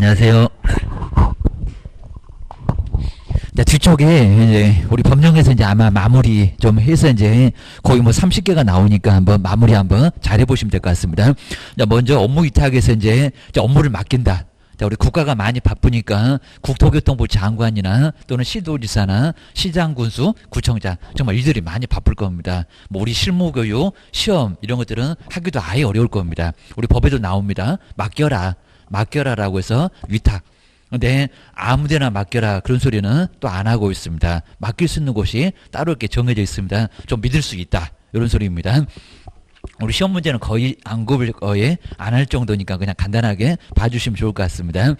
안녕하세요. 자, 뒤쪽에 이제 우리 법령에서 이제 아마 마무리 좀 해서 이제 거의 뭐 30개가 나오니까 한번 마무리 한번 잘 해보시면 될 것 같습니다. 자, 먼저 업무 위탁에서 이제 업무를 맡긴다. 자, 우리 국가가 많이 바쁘니까 국토교통부 장관이나 또는 시도지사나 시장, 군수, 구청장 정말 이들이 많이 바쁠 겁니다. 뭐 우리 실무교육, 시험 이런 것들은 하기도 아예 어려울 겁니다. 우리 법에도 나옵니다. 맡겨라라고 해서 위탁. 근데 아무데나 맡겨라 그런 소리는 또 안 하고 있습니다. 맡길 수 있는 곳이 따로 이렇게 정해져 있습니다. 좀 믿을 수 있다 이런 소리입니다. 우리 시험 문제는 거의 언급을 거의 안 할 정도니까 그냥 간단하게 봐주시면 좋을 것 같습니다.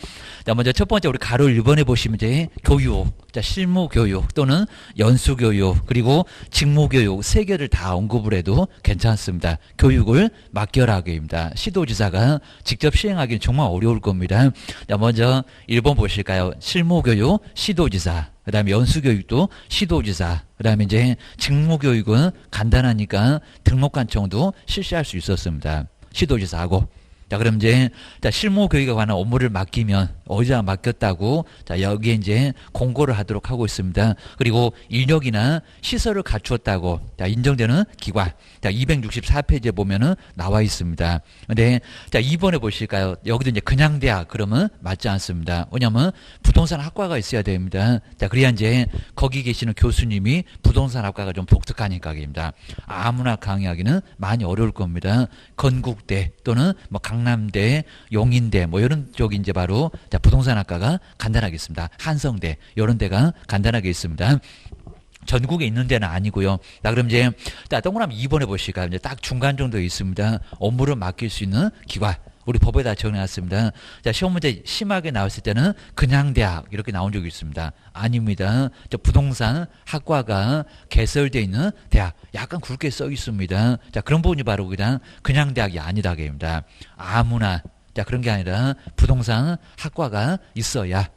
자, 먼저 첫 번째 우리 가로 1번에 보시면 이제 교육, 자, 실무교육 또는 연수교육 그리고 직무교육 세 개를 다 언급을 해도 괜찮습니다. 교육을 맡겨라 하기입니다. 시도지사가 직접 시행하기는 정말 어려울 겁니다. 자, 먼저 1번 보실까요? 실무교육 시도지사. 그 다음에 연수교육도 시도지사, 그 다음에 이제 직무교육은 간단하니까 등록관청도 실시할 수 있었습니다. 시도지사하고. 자, 그럼 이제, 자, 실무교육에 관한 업무를 맡기면, 어디다 맡겼다고, 자, 여기에 이제 공고를 하도록 하고 있습니다. 그리고 인력이나 시설을 갖추었다고, 자, 인정되는 기관. 자, 264페이지에 보면은 나와 있습니다. 근데, 자, 2번에 보실까요? 여기도 이제 그냥 대학, 그러면 맞지 않습니다. 왜냐면 부동산 학과가 있어야 됩니다. 자, 그래야 이제 거기 계시는 교수님이 부동산 학과가 좀 독특하니까입니다. 아무나 강의하기는 많이 어려울 겁니다. 건국대 또는 뭐 강남대, 용인대 뭐 이런 쪽이 이제 바로 자, 부동산 학과가 간단하게 있습니다. 한성대 이런 데가 간단하게 있습니다. 전국에 있는 데는 아니고요. 자, 그럼 이제 자, 동그라미 2번에 보실까요? 이제 딱 중간 정도에 있습니다. 업무를 맡길 수 있는 기관. 우리 법에다 정해놨습니다. 자, 시험 문제 심하게 나왔을 때는 그냥 대학 이렇게 나온 적이 있습니다. 아닙니다. 저 부동산 학과가 개설되어 있는 대학 약간 굵게 써 있습니다. 자, 그런 부분이 바로 그냥 대학이 아니다 입니다. 아무나 자, 그런 게 아니라 부동산 학과가 있어야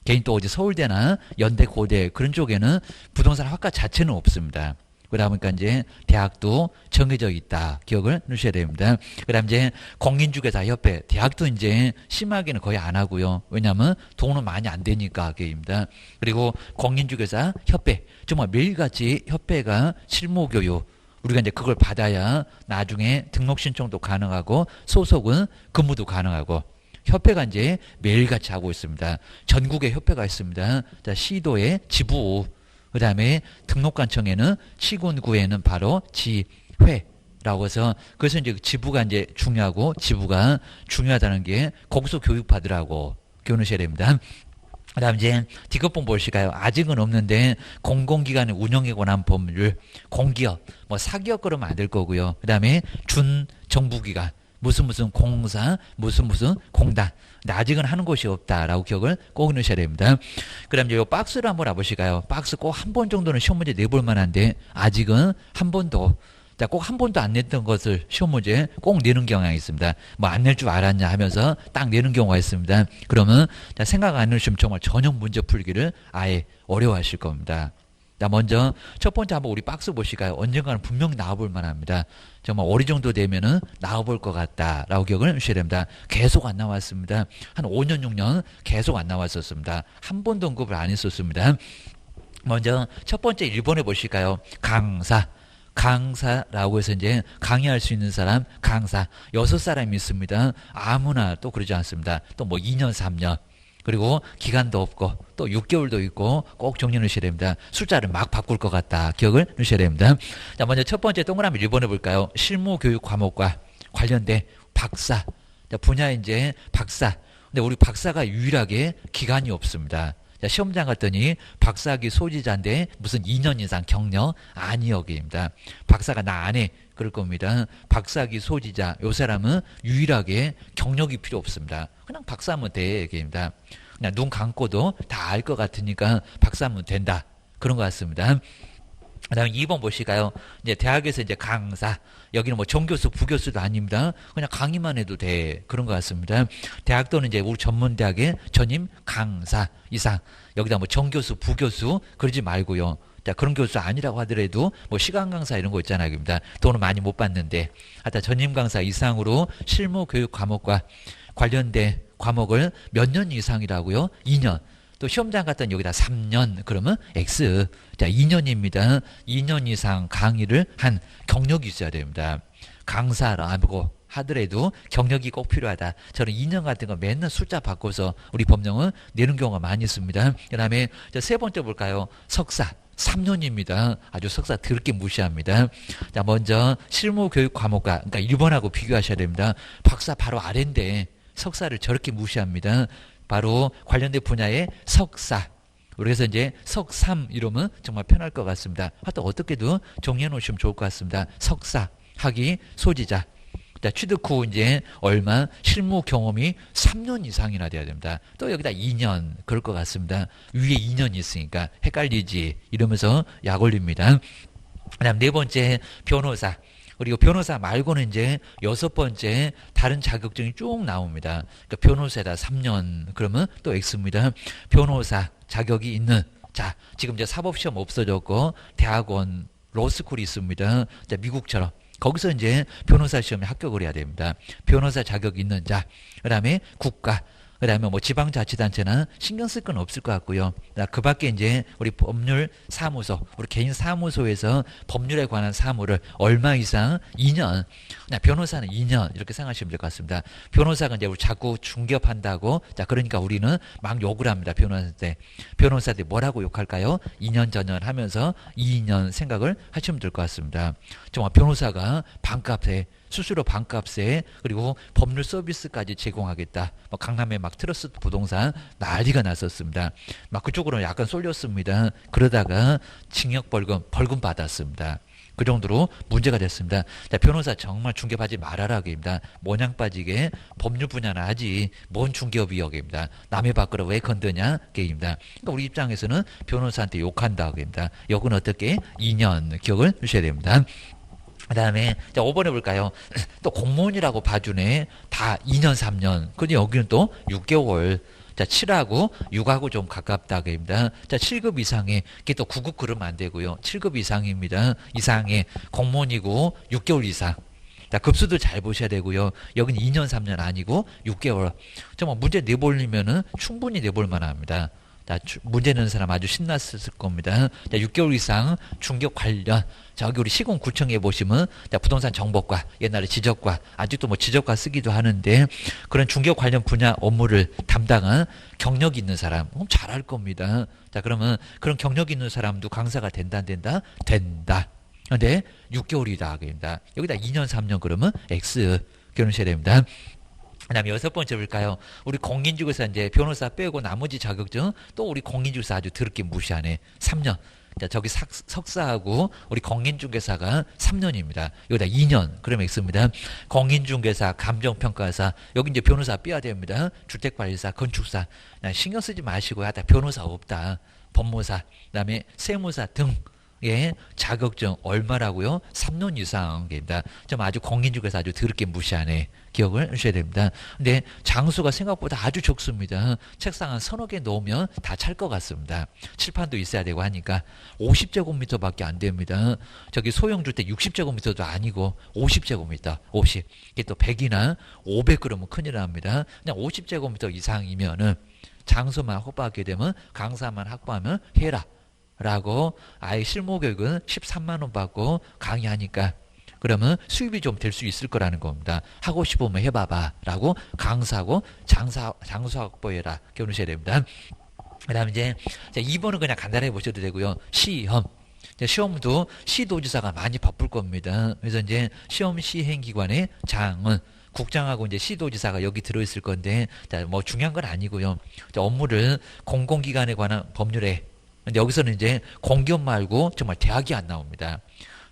개인 또 어디 서울대나 연대, 고대 그런 쪽에는 부동산 학과 자체는 없습니다. 그러다 보니까 이제 대학도 정해져 있다. 기억을 넣으셔야 됩니다. 그 다음 이제 공인중개사협회. 대학도 이제 심하게는 거의 안 하고요. 왜냐하면 돈은 많이 안 되니까 그게입니다. 그리고 공인중개사협회. 정말 매일같이 협회가 실무교육. 우리가 이제 그걸 받아야 나중에 등록 신청도 가능하고 소속은 근무도 가능하고 협회가 이제 매일같이 하고 있습니다. 전국에 협회가 있습니다. 자, 시도의 지부. 그 다음에 등록관청에는 시군구에는 바로 지회라고 해서 그래서 이제 지부가 이제 중요하고 지부가 중요하다는 게 거기서 교육받으라고 교훈하셔야 됩니다. 그 다음 이제 D급본 보실까요? 아직은 없는데 공공기관의 운영에 관한 법률, 공기업, 뭐 사기업 그러면 안 될 거고요. 그 다음에 준정부기관. 무슨 공사, 무슨 공단. 근데 아직은 하는 곳이 없다라고 기억을 꼭 넣으셔야 됩니다. 그 다음 이제 이 박스를 한번 와보실까요? 박스 꼭 한 번 정도는 시험 문제 내볼 만한데 아직은 한 번도 자, 꼭 한 번도 안 냈던 것을 시험 문제 꼭 내는 경향이 있습니다. 뭐 안 낼 줄 알았냐 하면서 딱 내는 경우가 있습니다. 그러면 자, 생각 안 해주시면 정말 전형 문제 풀기를 아예 어려워하실 겁니다. 자, 먼저 첫 번째 한번 우리 박스 보실까요? 언젠가는 분명 나와볼 만합니다. 정말 어리 정도 되면은 나와볼 것 같다라고 기억을 해주셔야 됩니다. 계속 안 나왔습니다. 한 5년, 6년 계속 안 나왔었습니다. 한 번도 언급을 안 했었습니다. 먼저 첫 번째 1번에 보실까요? 강사라고 해서 이제 강의할 수 있는 사람, 강사. 6사람이 있습니다. 아무나 또 그러지 않습니다. 또 뭐 2년, 3년. 그리고 기간도 없고 또 6개월도 있고 꼭 정리 넣으셔야 됩니다. 숫자를 막 바꿀 것 같다. 기억을 넣으셔야 됩니다. 자, 먼저 첫 번째 동그라미 1번에 볼까요? 실무교육 과목과 관련된 박사. 자, 분야 이제 박사. 근데 우리 박사가 유일하게 기간이 없습니다. 자, 시험장 갔더니 박사학위 소지자인데 무슨 2년 이상 경력 아니여기입니다. 박사가 나 안 해. 그럴 겁니다. 박사학위 소지자 요 사람은 유일하게 경력이 필요 없습니다. 그냥 박사하면 돼. 얘기입니다. 그냥 눈 감고도 다 알 것 같으니까 박사하면 된다. 그런 것 같습니다. 그 다음에 2번 보실까요? 이제 대학에서 이제 강사. 여기는 뭐 정교수, 부교수도 아닙니다. 그냥 강의만 해도 돼. 그런 것 같습니다. 대학 또는 이제 우리 전문대학의 전임 강사 이상. 여기다 뭐 정교수, 부교수 그러지 말고요. 자, 그런 교수 아니라고 하더라도 뭐 시간 강사 이런 거 있잖아요. 입니다. 돈을 많이 못 받는데. 하여튼 전임 강사 이상으로 실무 교육 과목과 관련된 과목을 몇 년 이상이라고요? 2년. 또 시험장 갔더니 여기다 3년. 그러면 X. 자, 2년입니다. 2년 이상 강의를 한 경력이 있어야 됩니다. 강사라고 하더라도 경력이 꼭 필요하다. 저는 2년 같은 거 맨날 숫자 바꿔서 우리 법령은 내는 경우가 많이 있습니다. 그 다음에 세 번째 볼까요? 석사. 3년입니다. 아주 석사 더럽게 무시합니다. 자, 먼저 실무교육 과목과, 그러니까 1번하고 비교하셔야 됩니다. 박사 바로 아래인데 석사를 저렇게 무시합니다. 바로 관련된 분야의 석사. 그래서 이제 석삼 이러면 정말 편할 것 같습니다. 하여튼 어떻게든 정리해 놓으시면 좋을 것 같습니다. 석사, 학위, 소지자. 자, 취득 후 이제 얼마 실무 경험이 3년 이상이나 돼야 됩니다. 또 여기다 2년 그럴 것 같습니다. 위에 2년 있으니까 헷갈리지 이러면서 약 올립니다. 그다음 네 번째 변호사. 그리고 변호사 말고는 이제 여섯 번째 다른 자격증이 쭉 나옵니다. 그러니까 변호사다 3년 그러면 또 X입니다. 변호사 자격이 있는 자 지금 이제 사법시험 없어졌고 대학원 로스쿨이 있습니다. 자, 미국처럼 거기서 이제 변호사 시험에 합격을 해야 됩니다. 변호사 자격 있는 자, 그 다음에 국가, 그 다음에 뭐 지방자치단체나 신경 쓸 건 없을 것 같고요. 그 밖에 이제 우리 법률 사무소, 우리 개인 사무소에서 법률에 관한 사무를 얼마 이상 2년, 변호사는 2년 이렇게 생각하시면 될 것 같습니다. 변호사가 이제 우리 자꾸 중개업한다고, 자 그러니까 우리는 막 욕을 합니다. 변호사들 뭐라고 욕할까요? 2년 전년 하면서 2년 생각을 하시면 될 것 같습니다. 정말 변호사가 반값에 수수료 반값에 그리고 법률 서비스까지 제공하겠다. 강남에 막 트러스트 부동산 난리가 났었습니다. 막 그쪽으로 약간 쏠렸습니다. 그러다가 징역 벌금 받았습니다. 그 정도로 문제가 됐습니다. 자, 변호사 정말 중개하지 말아라 게입니다. 모냥 빠지게 법률 분야나 하지 뭔 중개업이여게입니다. 남의 밖으로 왜 건드냐 게입니다. 그러니까 우리 입장에서는 변호사한테 욕한다 게입니다. 욕은 어떻게 2년 기억을 주셔야 됩니다. 그 다음에, 자, 5번에 볼까요? 또 공무원이라고 봐주네. 다 2년, 3년. 근데 여기는 또 6개월. 자, 7하고 6하고 좀 가깝다. 그입니다. 자, 7급 이상에, 이게 또 9급 그러면 안 되고요. 7급 이상입니다. 이상에 공무원이고 6개월 이상. 자, 급수도 잘 보셔야 되고요. 여기는 2년, 3년 아니고 6개월. 정말 문제 내보려면은 충분히 내볼 만합니다. 자, 문제 내는 사람 아주 신났을 겁니다. 자, 6개월 이상 중개업 관련. 자, 여기 우리 시공구청에 보시면, 자, 부동산 정보과, 옛날에 지적과, 아직도 뭐 지적과 쓰기도 하는데, 그런 중개업 관련 분야 업무를 담당한 경력이 있는 사람, 잘할 겁니다. 자, 그러면 그런 경력이 있는 사람도 강사가 된다, 안 된다? 된다. 근데 6개월이다. 그럽니다. 여기다 2년, 3년 그러면 X. 결혼하셔야 됩니다. 그 다음에 여섯 번째 볼까요? 우리 공인중개사 이제 변호사 빼고 나머지 자격증 또 우리 공인중개사 아주 더럽게 무시하네. 3년. 자, 저기 석사하고 우리 공인중개사가 3년입니다. 여기다 2년. 그러면 X입니다. 공인중개사, 감정평가사. 여기 이제 변호사 빼야 됩니다. 주택관리사, 건축사. 신경 쓰지 마시고 하다 변호사 없다. 법무사, 그 다음에 세무사 등. 예, 자격증 얼마라고요? 3년 이상입니다. 좀 아주 공인중개사 아주 더럽게 무시하네. 기억을 하셔야 됩니다. 근데 장수가 생각보다 아주 적습니다. 책상 한 서너 개 놓으면 다 찰 것 같습니다. 칠판도 있어야 되고 하니까 50제곱미터밖에 안 됩니다. 저기 소형주택 60제곱미터도 아니고 50제곱미터, 50. 이게 또 100이나 500 그러면 큰일 납니다. 그냥 50제곱미터 이상이면은 장수만 확보하게 되면 강사만 확보하면 해라. 라고 아예 실무교육은 13만 원 받고 강의하니까 그러면 수입이 좀 될 수 있을 거라는 겁니다. 하고 싶으면 해봐봐 라고 강사하고 장수 확보해라 겨누셔야 됩니다. 그 다음에 이제 2번은 그냥 간단하게 보셔도 되고요. 시험도 시도지사가 많이 바쁠 겁니다. 그래서 이제 시험 시행기관의 장은 국장하고 이제 시도지사가 여기 들어있을 건데 뭐 중요한 건 아니고요. 업무를 공공기관에 관한 법률에 근데 여기서는 이제 공기업 말고 정말 대학이 안 나옵니다.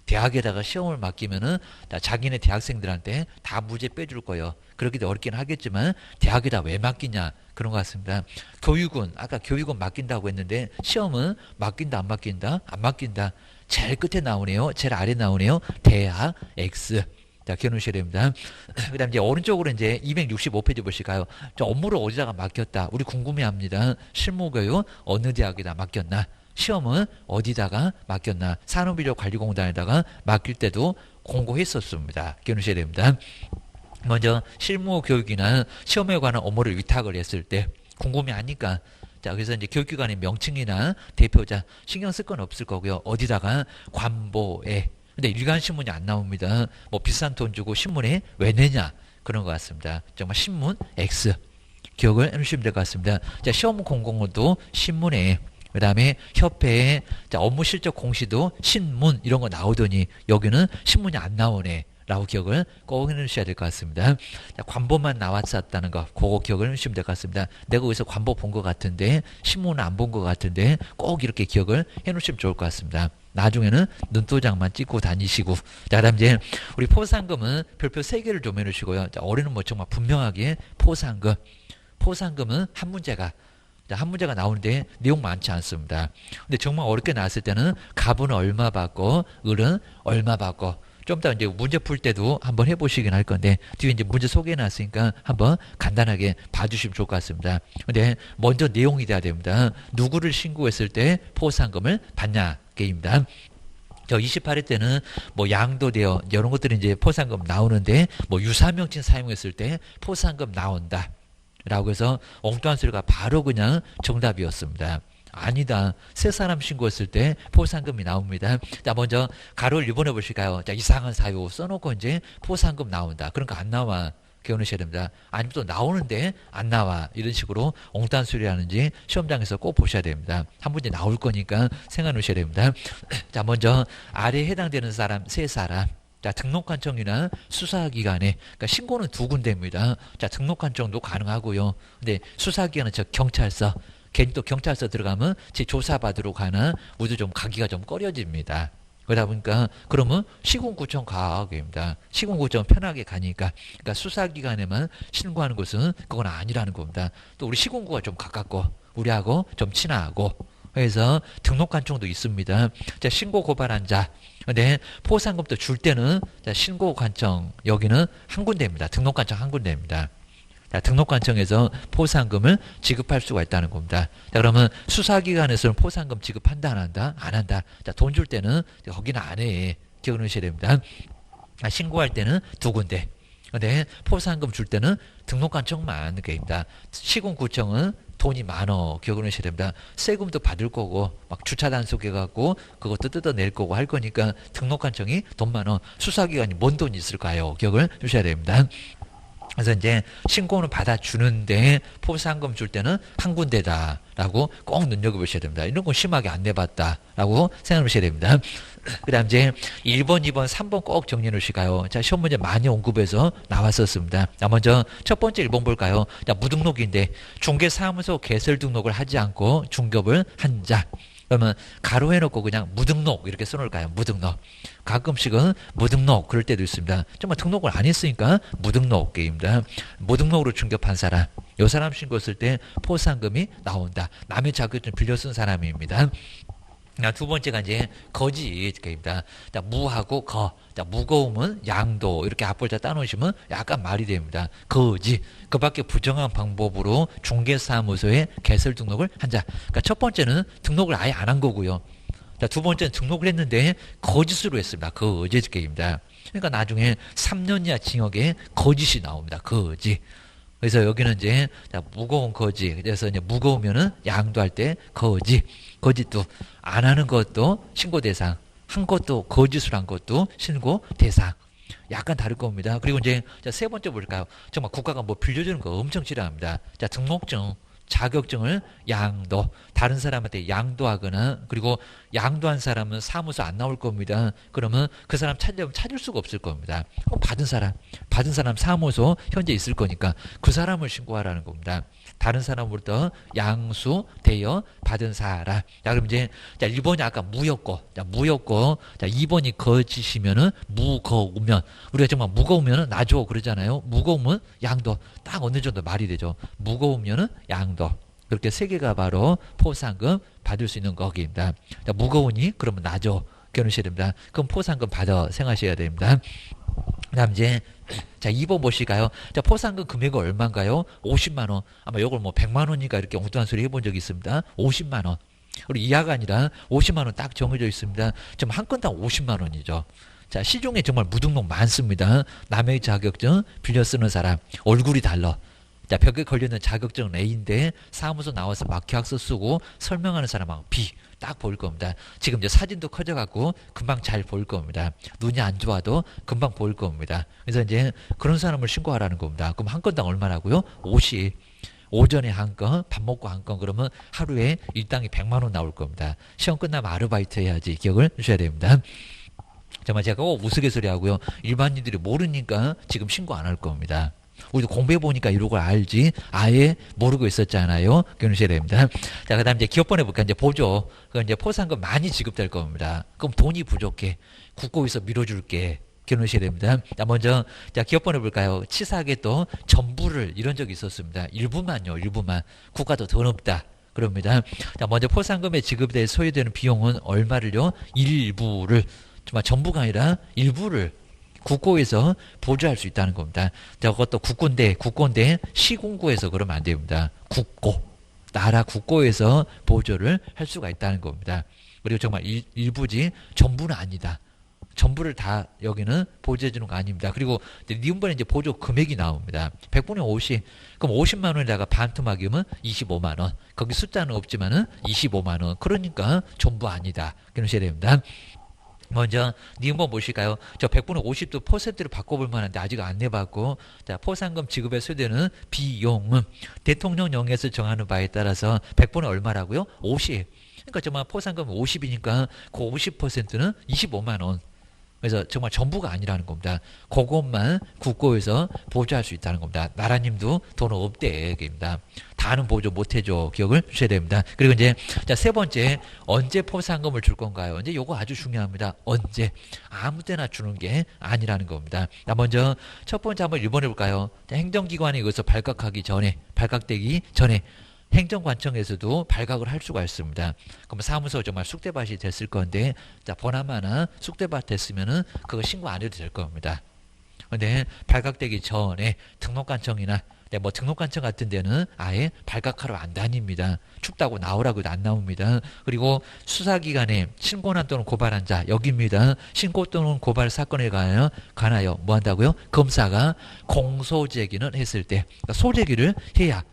대학에다가 시험을 맡기면은 자기네 대학생들한테 다 무죄 빼줄 거예요. 그렇기도 어렵긴 하겠지만 대학에다 왜 맡기냐 그런 것 같습니다. 교육은 아까 교육은 맡긴다고 했는데 시험은 맡긴다 안 맡긴다? 안 맡긴다. 제일 끝에 나오네요. 제일 아래 나오네요. 대학 X. 자, 기억하셔야 됩니다. 그 다음 이제 오른쪽으로 이제 265페이지 보실까요? 저 업무를 어디다가 맡겼다. 우리 궁금해 합니다. 실무교육 어느 대학에다 맡겼나? 시험은 어디다가 맡겼나? 산업인력관리공단에다가 맡길 때도 공고했었습니다. 기억하셔야 됩니다. 먼저 실무 교육이나 시험에 관한 업무를 위탁을 했을 때 궁금해하니까 자 그래서 이제 교육기관의 명칭이나 대표자 신경 쓸 건 없을 거고요. 어디다가 관보에 근데 일간 신문이 안 나옵니다. 뭐 비싼 돈 주고 신문에 왜 내냐 그런 것 같습니다. 정말 신문 X 기억을 해주시면 될 것 같습니다. 자 시험 공고도 신문에 그 다음에 협회에 자 업무 실적 공시도 신문 이런 거 나오더니 여기는 신문이 안 나오네. 라고 기억을 꼭 해주셔야 될 것 같습니다. 자, 관보만 나왔었다는 거, 그거 기억을 해주시면 될 것 같습니다. 내가 어디서 관보 본 것 같은데, 신문은 안 본 것 같은데, 꼭 이렇게 기억을 해놓으시면 좋을 것 같습니다. 나중에는 눈도장만 찍고 다니시고. 자, 그 다음 이제, 우리 포상금은 별표 3개를 좀 해놓으시고요. 자, 올해는 뭐 정말 분명하게 포상금. 포상금은 한 문제가, 자, 한 문제가 나오는데 내용 많지 않습니다. 근데 정말 어렵게 나왔을 때는 갑은 얼마 받고, 을은 얼마 받고, 좀 더 이제 문제 풀 때도 한번 해보시긴 할 건데 뒤에 이제 문제 소개해 놨으니까 한번 간단하게 봐주시면 좋을 것 같습니다. 근데 먼저 내용이 돼야 됩니다. 누구를 신고했을 때 포상금을 받냐 게임입니다. 저 28회 때는 뭐 양도되어 이런 것들이 이제 포상금 나오는데 뭐 유사명칭 사용했을 때 포상금 나온다. 라고 해서 엉뚱한 소리가 바로 그냥 정답이었습니다. 아니다. 세 사람 신고했을 때 포상금이 나옵니다. 자, 먼저 가로를 1번 해보실까요? 자, 이상한 사유 써놓고 이제 포상금 나온다. 그런 거 안 나와. 기억하셔야 됩니다. 아니면 또 나오는데 안 나와. 이런 식으로 엉뚱한 소리 하는지 시험장에서 꼭 보셔야 됩니다. 한 문제 나올 거니까 생각해 놓으셔야 됩니다. 자, 먼저 아래에 해당되는 사람 세 사람. 자, 등록관청이나 수사기관에, 그러니까 신고는 2군데입니다. 자, 등록관청도 가능하고요. 근데 수사기관은 저 경찰서, 괜히 또 경찰서 들어가면 제 조사받으러 가나 우도 좀 가기가 좀 꺼려집니다. 그러다 보니까 그러면 시군구청 가입니다. 시군구청 편하게 가니까 그러니까 수사기관에만 신고하는 것은 그건 아니라는 겁니다. 또 우리 시군구가 좀 가깝고 우리하고 좀 친하고 그래서 등록관청도 있습니다. 자, 신고 고발한 자. 근데 포상금도 줄 때는 자, 신고관청 여기는 한 군데입니다. 등록관청 한 군데입니다. 자, 등록관청에서 포상금을 지급할 수가 있다는 겁니다. 자, 그러면 수사기관에서는 포상금 지급한다, 안 한다? 안 한다. 자, 돈 줄 때는 거기는 안 해. 기억하셔야 됩니다. 자, 신고할 때는 2군데. 근데 포상금 줄 때는 등록관청만 게입니다. 시군구청은 돈이 많어. 기억을 하셔야 됩니다. 세금도 받을 거고 막 주차 단속해갖고 그것도 뜯어낼 거고 할 거니까 등록관청이 돈 많어. 수사기관이 뭔 돈이 있을까요? 기억을 주셔야 됩니다. 그래서 이제 신고는 받아주는데 포상금 줄 때는 한 군데다라고 꼭 눈여겨보셔야 됩니다. 이런 건 심하게 안 내봤다라고 생각하셔야 됩니다. 그 다음 이제 1번, 2번, 3번 꼭 정리해 놓으실까요? 자, 시험 문제 많이 언급해서 나왔었습니다. 자, 먼저 첫 번째 1번 볼까요? 자, 무등록인데 중개사무소 개설 등록을 하지 않고 중개업을 한 자. 그러면 가로 해놓고 그냥 무등록 이렇게 써놓을까요? 무등록. 가끔씩은 무등록 그럴 때도 있습니다. 정말 등록을 안 했으니까 무등록 게임입니다. 무등록으로 중개업한 사람. 이 사람 신고했을 때 포상금이 나온다. 남의 자격증 빌려 쓴 사람입니다. 두 번째가 이제 거짓입니다. 자, 무하고 거. 자, 무거움은 양도. 이렇게 앞글자 따놓으시면 약간 말이 됩니다. 거짓. 그 밖에 부정한 방법으로 중개사무소에 개설 등록을 한 자. 그러니까 첫 번째는 등록을 아예 안 한 거고요. 자, 두 번째는 등록을 했는데 거짓으로 했습니다. 거짓 게임입니다. 그러니까 나중에 3년 이하 징역에 거짓이 나옵니다. 거짓. 그래서 여기는 이제 자, 무거운 거짓. 그래서 이제 무거우면은 양도할 때 거짓. 거짓도 안 하는 것도 신고 대상, 한 것도 거짓을 한 것도 신고 대상. 약간 다를 겁니다. 그리고 이제 자, 세 번째 볼까요? 정말 국가가 뭐 빌려주는 거 엄청 싫어합니다. 자, 등록증, 자격증을 양도, 다른 사람한테 양도하거나 그리고 양도한 사람은 사무소 안 나올 겁니다. 그러면 그 사람 찾으려면 찾을 수가 없을 겁니다. 받은 사람 사무소 현재 있을 거니까 그 사람을 신고하라는 겁니다. 다른 사람으로부터 양수되어 받은 사람. 자, 그럼 이제 자, 1번이 아까 무였고, 자, 무였고, 자, 2번이 거짓이면은 무거우면 우리가 정말 무거우면은 나줘 그러잖아요. 무거우면 양도. 딱 어느 정도 말이 되죠. 무거우면은 양도. 그렇게 세 개가 바로 포상금 받을 수 있는 거기입니다. 자, 무거우니 그러면 나줘. 겨누셔야 됩니다. 그럼 포상금 받아 생각하셔야 됩니다. 그 다음 이제 자 2번 보실까요? 자, 포상금 금액은 얼마인가요? 50만 원. 아마 이걸 뭐 100만 원이니까 이렇게 엉뚱한 소리 해본 적이 있습니다. 50만 원. 우리 이하가 아니라 50만 원 딱 정해져 있습니다. 지금 한 건당 50만 원이죠. 자, 시중에 정말 무등록 많습니다. 남의 자격증 빌려 쓰는 사람 얼굴이 달라. 자, 벽에 걸려있는 자격증은 A인데 사무소 나와서 막 계약서 쓰고 설명하는 사람하고 B 딱 보일 겁니다. 지금 이제 사진도 커져갖고 금방 잘 보일 겁니다. 눈이 안 좋아도 금방 보일 겁니다. 그래서 이제 그런 사람을 신고하라는 겁니다. 그럼 한 건당 얼마라고요? 50. 오전에 한 건, 밥 먹고 한 건, 그러면 하루에 일당이 100만 원 나올 겁니다. 시험 끝나면 아르바이트 해야지 기억을 주셔야 됩니다. 정말 제가 우스갯소리 하고요. 일반인들이 모르니까 지금 신고 안 할 겁니다. 우리도 공부해보니까 이런 걸 알지 아예 모르고 있었잖아요. 기억하셔야 됩니다. 자, 그 다음 이제 기업번호 해볼까. 이제 보조. 그 이제 포상금 많이 지급될 겁니다. 그럼 돈이 부족해. 국고에서 밀어줄게. 기억하셔야 됩니다. 자, 먼저, 자, 기업번호 해볼까요? 치사하게 또 전부를 이런 적이 있었습니다. 일부만요, 일부만. 국가도 돈 없다. 그럽니다. 자, 먼저 포상금에 지급될 소요되는 비용은 얼마를요? 일부를, 정말 전부가 아니라 일부를 국고에서 보조할 수 있다는 겁니다. 자, 그것도 국고인데 시군구에서 그러면 안 됩니다. 국고, 나라 국고에서 보조를 할 수가 있다는 겁니다. 그리고 정말 일부지 전부는 아니다. 전부를 다 여기는 보조해 주는 거 아닙니다. 그리고 니은번에 이제 보조 금액이 나옵니다. 100분의 50. 그럼 50만 원에다가 반토막이면 25만 원. 거기 숫자는 없지만은 25만 원. 그러니까 전부 아니다. 그러셔야 됩니다. 먼저 니은번 보실까요? 저 100분의 50도 퍼센트를 바꿔볼 만한데 아직 안 내봤고, 자, 포상금 지급에 소요되는 비용은 대통령령에서 정하는 바에 따라서 100분의 얼마라고요? 50. 그러니까 정말 포상금 50이니까 그 50%는 25만 원. 그래서 정말 전부가 아니라는 겁니다. 그것만 국고에서 보조할 수 있다는 겁니다. 나라님도 돈 없대. 입니다. 다는 보조 못 해줘. 기억을 주셔야 됩니다. 그리고 이제, 자, 세 번째, 언제 포상금을 줄 건가요? 이제 요거 아주 중요합니다. 언제. 아무 때나 주는 게 아니라는 겁니다. 자, 먼저, 첫 번째 한번 1번 해볼까요? 자, 행정기관에 이것을 발각되기 전에, 행정관청에서도 발각을 할 수가 있습니다. 그럼 사무소 정말 쑥대밭이 됐을 건데, 자, 보나마나 쑥대밭 됐으면은 그거 신고 안 해도 될 겁니다. 근데 발각되기 전에 등록관청이나 뭐 등록관청 같은 데는 아예 발각하러 안 다닙니다. 춥다고 나오라고 해도 안 나옵니다. 그리고 수사기관에 신고한 또는 고발한 자 여기입니다. 신고 또는 고발 사건에 관하여 뭐 한다고요? 검사가 공소제기는 했을 때, 그러니까 소제기를 해야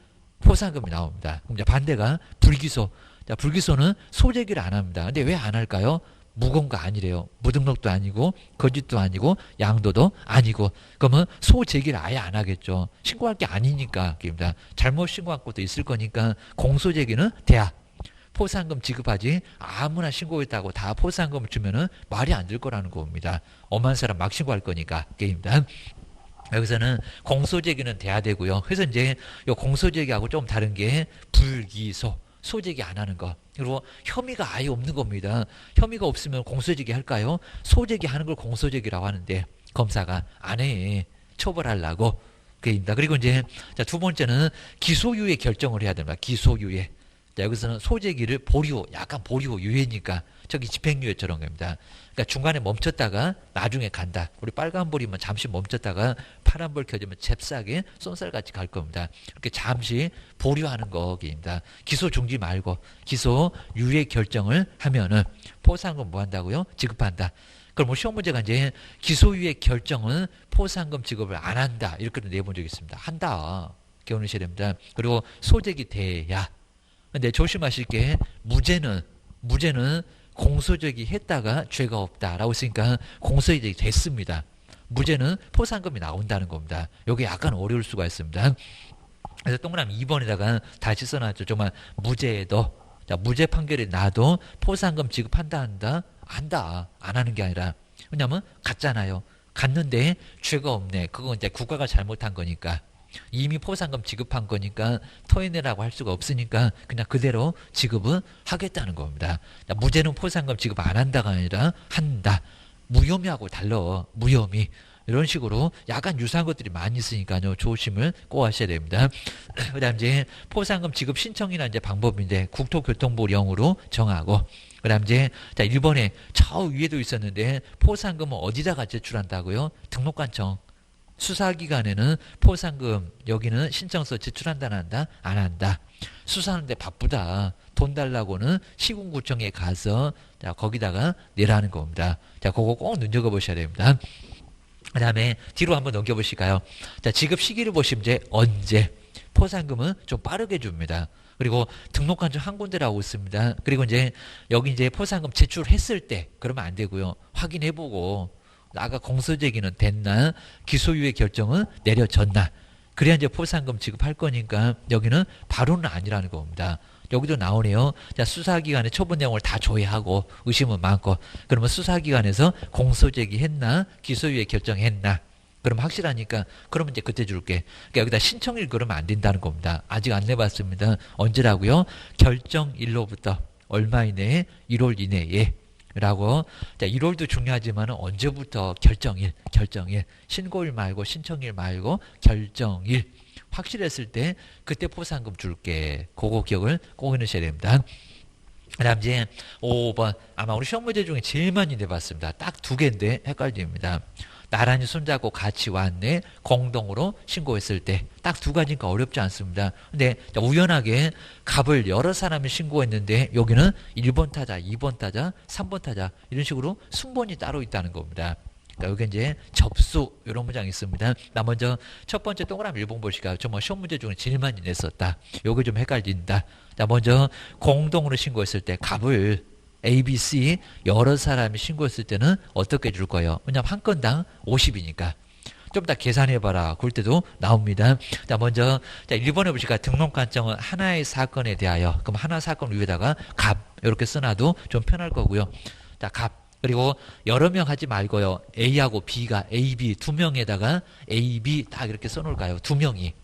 포상금이 나옵니다. 그럼 이제 반대가 불기소. 자, 불기소는 소제기를 안 합니다. 근데 왜 안 할까요? 무거운 거 아니래요. 무등록도 아니고 거짓도 아니고 양도도 아니고. 그러면 소제기를 아예 안 하겠죠. 신고할 게 아니니까. 입니다. 잘못 신고한 것도 있을 거니까 공소제기는 돼야 포상금 지급하지. 아무나 신고했다고 다 포상금을 주면은 말이 안 될 거라는 겁니다. 엄한 사람 막 신고할 거니까. 게임입니다. 여기서는 공소제기는 돼야 되고요. 그래서 이제 요 공소제기하고 좀 다른 게 불기소, 소제기 안 하는 거. 그리고 혐의가 아예 없는 겁니다. 혐의가 없으면 공소제기 할까요? 소제기 하는 걸 공소제기라고 하는데 검사가 안 해. 처벌하려고. 그게입니다. 그리고 이제 자, 두 번째는 기소유예 결정을 해야 됩니다. 기소유예. 자, 여기서는 소제기를 보류, 약간 보류 유예니까 저기 집행유예처럼 겁니다. 그러니까 중간에 멈췄다가 나중에 간다. 우리 빨간불이면 잠시 멈췄다가 파란불 켜지면 잽싸게 쏜살같이 갈 겁니다. 이렇게 잠시 보류하는 거입니다. 기소 중지 말고 기소 유예 결정을 하면은 포상금 뭐 한다고요? 지급한다. 그럼 뭐 시험 문제가 이제 기소유예 결정은 포상금 지급을 안 한다. 이렇게 내본 적이 있습니다. 한다. 기억하셔야 됩니다. 그리고 소제기 돼야. 근데 조심하실 게 무죄는 공소제기 했다가 죄가 없다라고 했으니까 공소제기 됐습니다. 무죄는 포상금이 나온다는 겁니다. 이게 약간 어려울 수가 있습니다. 그래서 동그라미 2번에다가 다시 써놨죠. 정말 무죄에도, 자, 무죄 판결이 나도 포상금 지급한다 한다 안 하는 게 아니라, 왜냐면 갔잖아요. 갔는데 죄가 없네. 그건 이제 국가가 잘못한 거니까. 이미 포상금 지급한 거니까 토해내라고 할 수가 없으니까 그냥 그대로 지급은 하겠다는 겁니다. 무죄는 포상금 지급 안 한다가 아니라 한다. 무혐의하고 달라. 무혐의. 이런 식으로 약간 유사한 것들이 많이 있으니까요. 조심을 꼭 하셔야 됩니다. 그 다음 이제 포상금 지급 신청이나 이제 방법인데 국토교통부령으로 정하고, 그 다음 이제 자 1번에 저 위에도 있었는데 포상금은 어디다가 제출한다고요? 등록관청. 수사기관에는 포상금 여기는 신청서 제출한다 안 한다? 안 한다. 수사하는데 바쁘다. 돈 돈 달라고는 시군구청에 가서 자, 거기다가 내라는 겁니다. 자, 그거 꼭 눈여겨보셔야 됩니다. 그 다음에 뒤로 한번 넘겨보실까요? 자, 지급 시기를 보시면 이제 언제 포상금은 좀 빠르게 줍니다. 그리고 등록한점 한 군데라고 있습니다. 그리고 이제 여기 이제 포상금 제출했을 때 그러면 안 되고요. 확인해보고 아까 공소제기는 됐나, 기소유예 결정은 내려졌나, 그래야 이제 포상금 지급할 거니까 여기는 바로는 아니라는 겁니다. 여기도 나오네요. 자, 수사기관에 처분 내용을 다 조회하고 의심은 많고, 그러면 수사기관에서 공소제기했나, 기소유예 결정했나, 그럼 확실하니까 그러면 이제 그때 줄게. 그러니까 여기다 신청일 그러면 안 된다는 겁니다. 아직 안 내봤습니다. 언제라고요? 결정일로부터 얼마 이내에 1월 이내에 라고. 자, 1월도 중요하지만 언제부터 결정일 신고일 말고 신청일 말고 결정일 확실했을 때 그때 포상금 줄게. 그거 기억을 꼭 해놓으셔야 됩니다. 그 다음 이제 5번 아마 우리 시험 문제 중에 제일 많이 내봤습니다. 딱 두 개인데 헷갈립니다. 나란히 손잡고 같이 왔네, 공동으로 신고했을 때. 딱 두 가지니까 어렵지 않습니다. 근데 우연하게 갑을 여러 사람이 신고했는데 여기는 1번 타자, 2번 타자, 3번 타자 이런 식으로 순번이 따로 있다는 겁니다. 그러니까 여기 이제 접수 이런 문장이 있습니다. 나 먼저 첫 번째 동그라미 1번 보시까. 정말 시험 문제 중에 제일 많이 냈었다. 요게 좀 헷갈린다. 자, 먼저 공동으로 신고했을 때 갑을 A, B, C 여러 사람이 신고했을 때는 어떻게 줄 거예요? 왜냐면 한 건당 50이니까. 좀 더 계산해봐라. 그럴 때도 나옵니다. 자, 먼저 자 1번에 보시까. 등록관청은 하나의 사건에 대하여. 그럼 하나 사건 위에다가 갑 이렇게 써놔도 좀 편할 거고요. 자, 갑. 그리고 여러 명 하지 말고요. A하고 B가 A, B 두 명에다가 A, B 딱 이렇게 써놓을까요? 두 명이.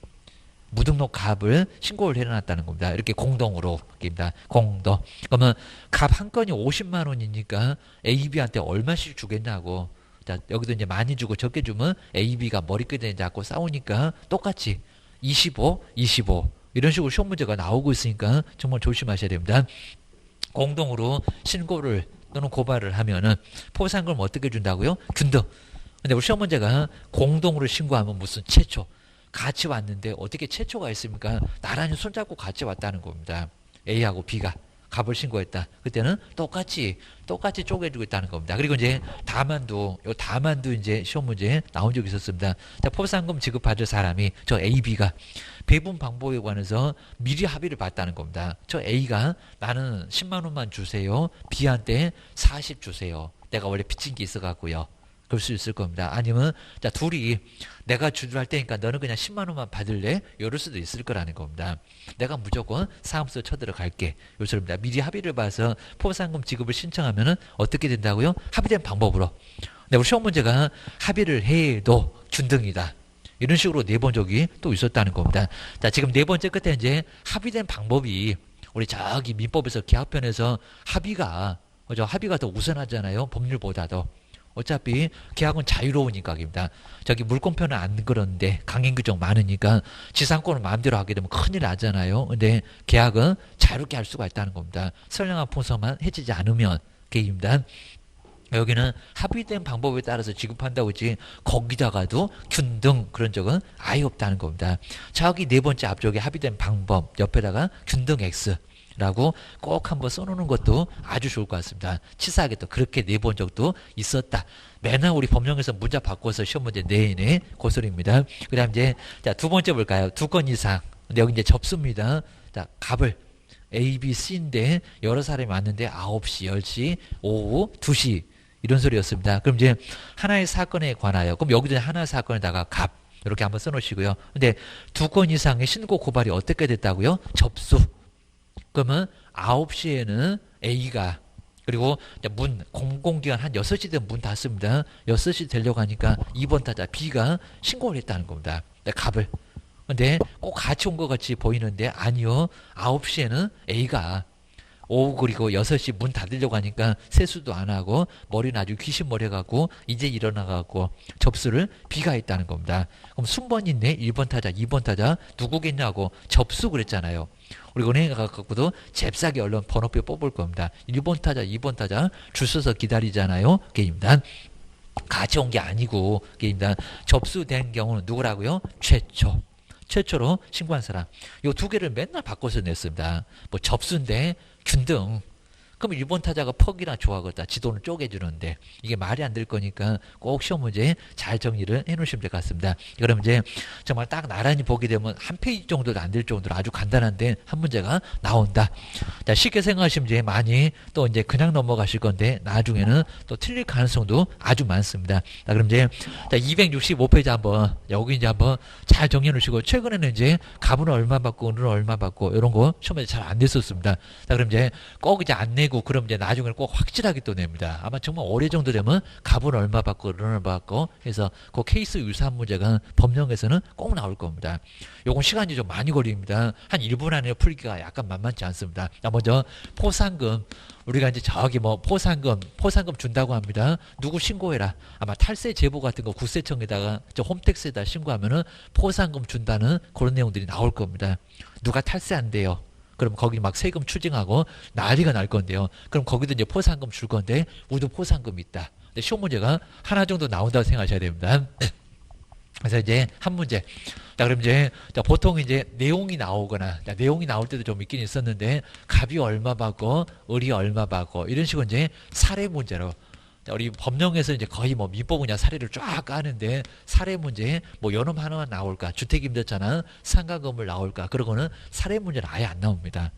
무등록 갑을 신고를 해놨다는 겁니다. 이렇게 공동으로 입니다. 공동. 그러면 갑 한 건이 50만 원이니까 A, B한테 얼마씩 주겠냐고. 자, 여기도 이제 많이 주고 적게 주면 A, B가 머리끄댕이 잡고 싸우니까 똑같이 25, 25 이런 식으로 시험 문제가 나오고 있으니까 정말 조심하셔야 됩니다. 공동으로 신고를 또는 고발을 하면은 포상금을 어떻게 준다고요? 균등. 근데 우리 시험 문제가 공동으로 신고하면 무슨 최초 같이 왔는데 어떻게 최초가 있습니까? 나란히 손잡고 같이 왔다는 겁니다. A하고 B가 갑을 신고했다. 그때는 똑같이 쪼개주고 있다는 겁니다. 그리고 이제 다만도 이제 시험 문제에 나온 적이 있었습니다. 자, 포상금 지급받을 사람이 저 A, B가 배분 방법에 관해서 미리 합의를 봤다는 겁니다. 저 A가 나는 10만 원만 주세요. B한테 40 주세요. 내가 원래 빚진 게 있어갖고요. 그럴 수 있을 겁니다. 아니면 자 둘이 내가 주주할 테니까 너는 그냥 10만 원만 받을래? 이럴 수도 있을 거라는 겁니다. 내가 무조건 사무소 쳐들어갈게. 요소입니다. 미리 합의를 봐서 포상금 지급을 신청하면은 어떻게 된다고요? 합의된 방법으로. 근데 우리 시험 문제가 합의를 해도 균등이다. 이런 식으로 내본 적이 또 있었다는 겁니다. 자, 지금 네 번째 끝에 이제 합의된 방법이 우리 저기 민법에서 계약편에서 합의가 더 우선하잖아요. 법률보다도. 어차피 계약은 자유로우니까입니다. 저기 물권편은 안 그런데 강행 규정 많으니까 지상권을 마음대로 하게 되면 큰일 나잖아요. 근데 계약은 자유롭게 할 수가 있다는 겁니다. 선량한 풍성만 해지지 않으면 계입니다. 여기는 합의된 방법에 따라서 지급한다고 했지 거기다가도 균등 그런 적은 아예 없다는 겁니다. 저기 네 번째 앞쪽에 합의된 방법 옆에다가 균등 X 라고 꼭 한번 써놓는 것도 아주 좋을 것 같습니다. 치사하게 또 그렇게 내본 적도 있었다. 맨날 우리 법령에서 문자 바꿔서 시험 문제 내내 고소리입니다. 그 다음 이제 자, 두 번째 볼까요? 두 건 이상. 근데 여기 이제 접수입니다. 자, 갑을 A, B, C인데 여러 사람이 왔는데 9시, 10시, 오후 2시 이런 소리였습니다. 그럼 이제 하나의 사건에 관하여 그럼 여기도 하나의 사건에다가 갑 이렇게 한번 써놓으시고요. 근데 두 건 이상의 신고 고발이 어떻게 됐다고요? 접수. 그러면 9시에는 A가 그리고 공공기관 한 6시 되면 문 닫습니다. 6시 되려고 하니까 2번 타자 B가 신고를 했다는 겁니다. 갑을. 근데 꼭 같이 온 것 같이 보이는데 아니요. 9시에는 A가 오후 그리고 6시 문 닫으려고 하니까 세수도 안 하고 머리는 아주 귀신머리 해갖고 이제 일어나갖고 접수를 B가 했다는 겁니다. 그럼 순번이 있네. 1번 타자 2번 타자 누구겠냐고 접수 그랬잖아요. 우리 은행에 가갖고도 잽싸게 얼른 번호표 뽑을 겁니다. 1번 타자 2번 타자 줄 서서 기다리잖아요. 게임단 같이 온 게 아니고 게임단 접수된 경우는 누구라고요? 최초. 최초로 신고한 사람. 요 두 개를 맨날 바꿔서 냈습니다. 뭐 접수인데 균등. 그럼 일본 타자가 퍽이나 좋아하겠다. 지도는 쪼개주는데 이게 말이 안 될 거니까 꼭 시험 문제 잘 정리를 해놓으시면 될 것 같습니다. 그럼 이제 정말 딱 나란히 보게 되면 한 페이지 정도도 안 될 정도로 아주 간단한데 한 문제가 나온다. 자, 쉽게 생각하시면 이제 많이 또 이제 그냥 넘어가실 건데 나중에는 또 틀릴 가능성도 아주 많습니다. 자, 그럼 이제 265페이지 한번 여기 이제 한번 잘 정리해 놓으시고 최근에는 이제 갑은 얼마 받고 은은 얼마 받고 이런 거 시험에 잘 안 됐었습니다. 자, 그럼 이제 꼭 이제 안 내고 그럼 이제 나중에는 꼭 확실하게 또 냅니다. 아마 정말 올해 정도 되면 갑은 얼마 받고 은은 얼마 받고 해서 그 케이스 유사한 문제가 법령에서는 꼭 나올 겁니다. 요건 시간이 좀 많이 걸립니다. 한 1분 안에 풀기가 약간 만만치 않습니다. 자, 먼저 포상금. 우리가 이제 저기 뭐 포상금 준다고 합니다. 누구 신고해라. 아마 탈세 제보 같은 거 국세청에다가 저 홈택스에다 신고하면은 포상금 준다는 그런 내용들이 나올 겁니다. 누가 탈세 안 돼요. 그럼 거기 막 세금 추징하고 난리가 날 건데요. 그럼 거기도 이제 포상금 줄 건데 우리도 포상금 있다. 근데 시험 문제가 하나 정도 나온다고 생각하셔야 됩니다. 그래서 이제 한 문제. 자, 그럼 이제 보통 이제 내용이 나오거나 내용이 나올 때도 좀 있긴 있었는데 갑이 얼마 받고 을이 얼마 받고 이런 식으로 이제 사례 문제로 우리 법령에서 이제 거의 뭐 민법 그냥 사례를 쫙 까는데 사례 문제에 뭐 요놈 하나만 나올까 주택임대차나 상가건물 나올까 그러고는 사례 문제는 아예 안 나옵니다.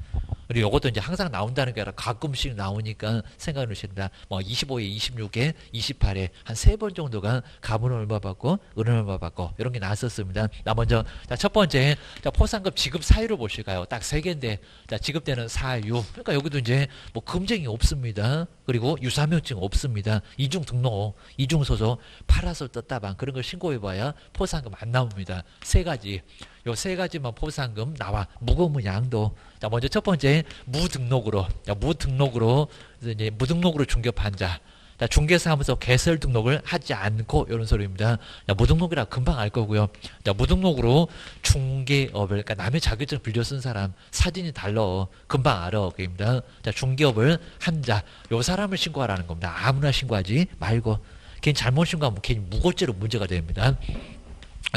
그리고 이것도 이제 항상 나온다는 게 아니라 가끔씩 나오니까 생각해 놓으십니다. 뭐 25에 26에 28에 한 3번 정도가 갑은 얼마 받고 을은 얼마 받고 이런 게 나왔었습니다. 나 먼저 첫 번째 포상금 지급 사유를 보실까요? 딱 3개인데 지급되는 사유. 그러니까 여기도 이제 뭐 금쟁이 없습니다. 그리고 유사명증 없습니다. 이중 등록, 이중 소속, 파라솔 떴다방 그런 걸 신고해봐야 포상금 안 나옵니다. 3가지. 요 3가지만 포상금 나와. 무거운 양도. 자, 먼저 첫 번째 무등록으로. 그래서 이제 무등록으로 중개한 자. 자, 중개사무소 개설 등록을 하지 않고 이런 소리입니다. 자, 무등록이라 금방 알 거고요. 자, 무등록으로 중개업을 그러니까 남의 자격증 빌려 쓴 사람 사진이 달라 금방 알아 그입니다. 자, 중개업을 한 자, 요 사람을 신고하라는 겁니다. 아무나 신고하지 말고 괜히 잘못 신고하면 괜히 무고죄로 문제가 됩니다.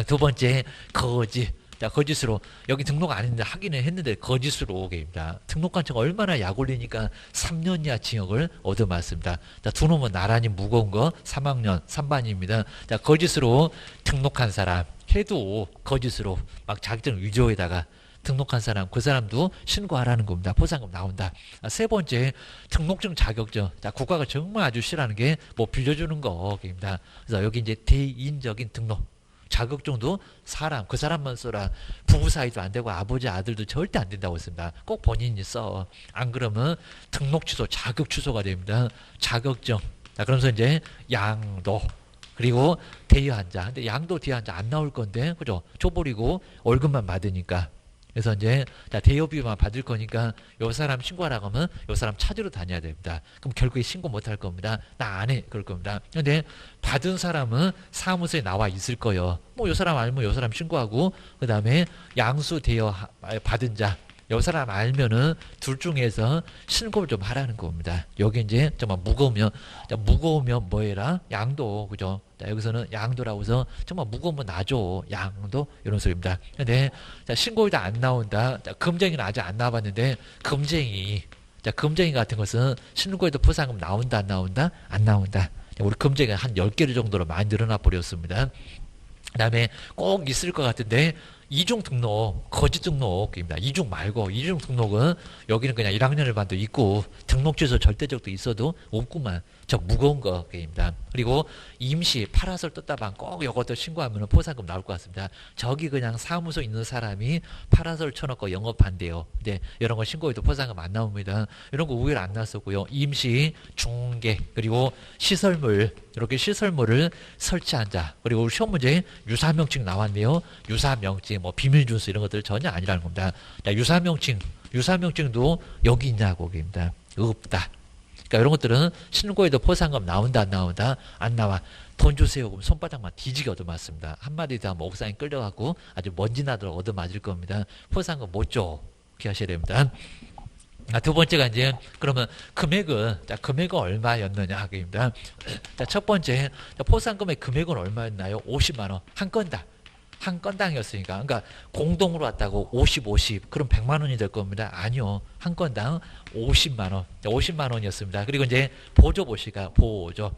두 번째 거짓. 자, 거짓으로 여기 등록 안 했는데 하기는 했는데 거짓으로 오게입니다. 등록관청 얼마나 약 올리니까 3년 이하 징역을 얻어맞습니다. 자, 두 놈은 나란히 무거운 거 3학년 3반입니다. 자, 거짓으로 등록한 사람 해도 거짓으로 막 자격증 위조에다가 등록한 사람 그 사람도 신고하라는 겁니다. 포상금 나온다. 세 번째 등록증 자격증. 자, 국가가 정말 아주 싫어하는 게 뭐 빌려주는 거입니다. 그래서 여기 이제 대인적인 등록. 자격증도 사람, 그 사람만 써라. 부부 사이도 안 되고 아버지 아들도 절대 안 된다고 했습니다. 꼭 본인이 써. 안 그러면 등록 취소, 자격 취소가 됩니다. 자격증. 자, 그러면서 이제 양도. 그리고 대여한자. 근데 양도 대여한자 안 나올 건데, 그죠? 줘버리고 월급만 받으니까. 그래서 이제 대여비만 받을 거니까 요 사람 신고하라고 하면 요 사람 찾으러 다녀야 됩니다. 그럼 결국에 신고 못 할 겁니다. 나 안 해. 그럴 겁니다. 근데 받은 사람은 사무소에 나와 있을 거예요. 뭐 요 사람 알면 요 사람 신고하고 그 다음에 양수 대여 받은 자 요 사람 알면은 둘 중에서 신고를 좀 하라는 겁니다. 여기 이제 정말 무거우면 뭐 해라? 양도, 그죠? 자, 여기서는 양도라고 해서 정말 무거우면 놔줘. 양도 이런 소리입니다. 근데 신고일도 안 나온다. 자, 금쟁이는 아직 안 나와봤는데 금쟁이 같은 것은 신고에도 포상금 나온다 안 나온다? 안 나온다. 우리 금쟁이가 한 10개 정도로 많이 늘어나 버렸습니다. 그 다음에 꼭 있을 것 같은데 이중 등록, 거짓 등록입니다. 이중 말고 이중 등록은 여기는 그냥 1학년을 반도 있고 등록 취소 절대적도 있어도 없구만. 저 무거운 거입니다. 그리고 임시 파라솔 떴다방 꼭 이것도 신고하면 포상금 나올 것 같습니다. 저기 그냥 사무소 있는 사람이 파라솔 쳐놓고 영업한대요. 근데 이런 거 신고해도 포상금 안 나옵니다. 이런 거 의외로 안 나왔었고요. 임시, 중개, 그리고 시설물, 이렇게 시설물을 설치한 자. 그리고 시험 문제에 유사명칭 나왔네요. 유사명칭, 뭐 비밀준수 이런 것들 전혀 아니라는 겁니다. 자, 유사명칭도 여기 있냐고 입니다. 없다. 그러니까 이런 것들은 신고에도 포상금 나온다 안 나온다? 안 나와. 돈 주세요. 그럼 손바닥만 뒤지게 얻어맞습니다. 한마디 더 하면 옥상에 끌려가고 아주 먼지나도록 얻어맞을 겁니다. 포상금 못 줘. 이렇게 하셔야 됩니다. 두 번째가 이제 그러면 금액은 얼마였느냐 입니다. 자, 첫 번째 포상금의 금액은 얼마였나요? 50만 원 한 건다. 한 건당이었으니까. 그러니까 공동으로 왔다고 50, 50. 그럼 100만 원이 될 겁니다. 아니요. 한 건당 50만 원. 50만 원이었습니다. 그리고 이제 보조 보시가 보조.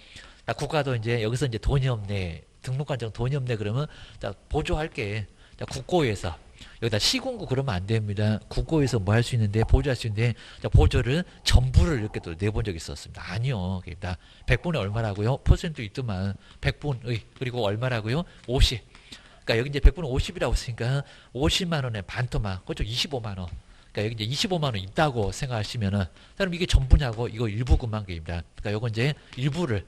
자, 국가도 이제 여기서 이제 돈이 없네. 등록관청 돈이 없네. 그러면 자, 보조할게. 자, 국고에서. 여기다 시군구 그러면 안 됩니다. 국고에서 뭐 할 수 있는데 보조할 수 있는데 자, 보조를 전부를 이렇게 또 내본 적이 있었습니다. 아니요. 그러니까 100분의 얼마라고요? 퍼센트 있더만 100분의 그리고 얼마라고요? 50. 그러니까 여기 이제 100분의 50이라고 했으니까 50만 원에 반토막. 그렇죠? 25만 원. 그러니까 여기 이제 25만 원 있다고 생각하시면은 그럼 이게 전부냐고 이거 일부분만 게입니다. 그러니까 요건 이제 일부를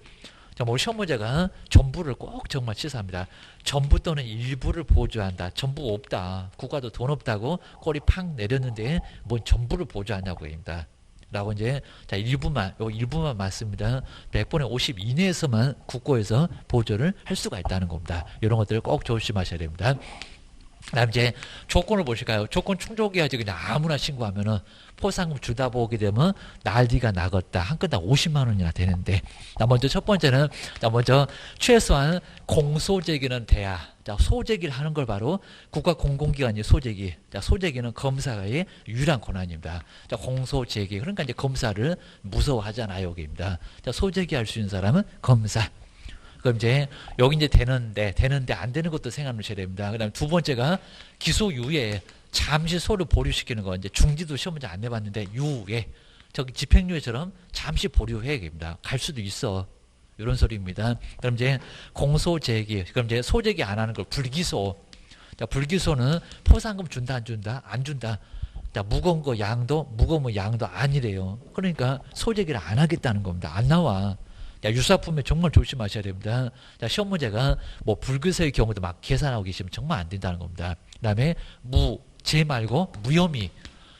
정말 시험 문제가 전부를 꼭 정말 치사합니다. 전부 또는 일부를 보조한다. 전부 없다. 국가도 돈 없다고 꼬리 팍 내렸는데 뭔 전부를 보조하냐고 합니다. 라고 이제 자 일부만 요 일부만 맞습니다. 100분의 50 이내에서만 국고에서 보조를 할 수가 있다는 겁니다. 이런 것들을 꼭 조심하셔야 됩니다. 그다음 이제 조건을 보실까요? 조건 충족해야지 그냥 아무나 신고하면은 포상금 주다 보게 되면 난리가 나겠다. 한 건당 50만 원이나 되는데. 자, 먼저 첫 번째는 자, 먼저 최소한 공소제기는 돼야. 자, 소제기를 하는 걸 바로 국가공공기관이 소제기. 자, 소제기는 검사의 유일한 권한입니다. 자, 공소제기. 그러니까 이제 검사를 무서워하잖아요, 여기입니다. 자, 소제기 할 수 있는 사람은 검사. 그럼 이제 여기 이제 되는데 안 되는 것도 생각하셔야 됩니다. 그다음 두 번째가 기소 유예 잠시 소를 보류시키는 거 이제 중지도 시험 문제 안 내봤는데 유예 저기 집행유예처럼 잠시 보류해야 됩니다. 갈 수도 있어. 이런 소리입니다. 그럼 이제 공소 제기 그럼 이제 소제기 안 하는 걸 불기소. 자, 불기소는 포상금 준다 안 준다 안 준다. 자, 무거운 거 양도 무거운 양도 아니래요. 그러니까 소제기를 안 하겠다는 겁니다. 안 나와. 자, 유사품에 정말 조심하셔야 됩니다. 자, 시험 문제가 뭐 불교서의 경우도 막 계산하고 계시면 정말 안 된다는 겁니다. 그 다음에 제 말고 무혐의.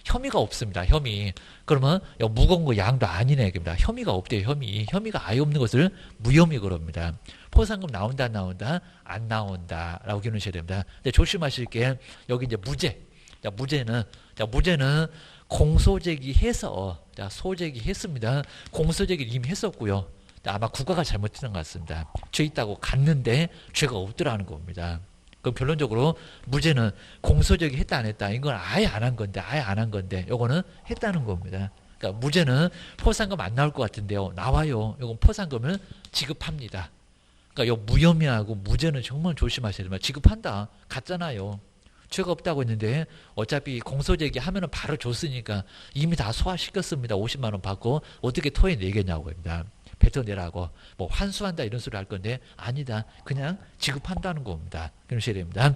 혐의가 없습니다. 혐의. 그러면 무거운 거 양도 아니네. 겁니다. 혐의가 없대요. 혐의가 아예 없는 것을 무혐의 그럽니다. 포상금 나온다 안 나온다? 안 나온다. 라고 기억하셔야 됩니다. 근데 조심하실 게 여기 이제 무죄. 자, 무죄는 공소제기 해서 자, 소제기 했습니다. 공소제기를 이미 했었고요. 아마 국가가 잘못했던 것 같습니다. 죄 있다고 갔는데 죄가 없더라는 겁니다. 그럼 결론적으로 무죄는 공소제기 했다 안 했다 이건 아예 안 한 건데 요거는 했다는 겁니다. 그러니까 무죄는 포상금 안 나올 것 같은데요. 나와요. 요건 포상금을 지급합니다. 그러니까 요 무혐의하고 무죄는 정말 조심하셔야 됩니다. 지급한다. 갔잖아요. 죄가 없다고 했는데 어차피 공소제기 하면은 바로 줬으니까 이미 다 소화시켰습니다. 50만 원 받고 어떻게 토해내겠냐고 합니다. 뱉어내라고 뭐 환수한다 이런 소리 할 건데 아니다. 그냥 지급한다는 겁니다. 그러셔야 됩니다.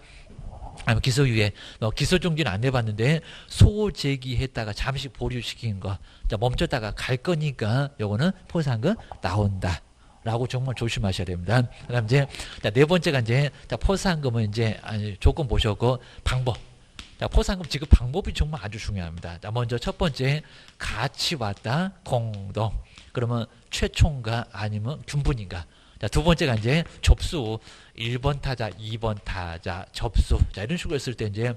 기소유예 기소중지는 안 내봤는데 소제기했다가 잠시 보류시킨 거 자, 멈췄다가 갈 거니까 요거는 포상금 나온다. 라고 정말 조심하셔야 됩니다. 그다음 이제 네 번째가 이제 포상금은 이제 조건 보셨고 방법. 자, 포상금 지급 방법이 정말 아주 중요합니다. 자, 먼저 첫 번째 같이 왔다 공동. 그러면 최초인가 아니면 균분인가. 자, 두 번째가 이제 접수 1번 타자, 2번 타자 접수. 자, 이런 식으로 했을 때 이제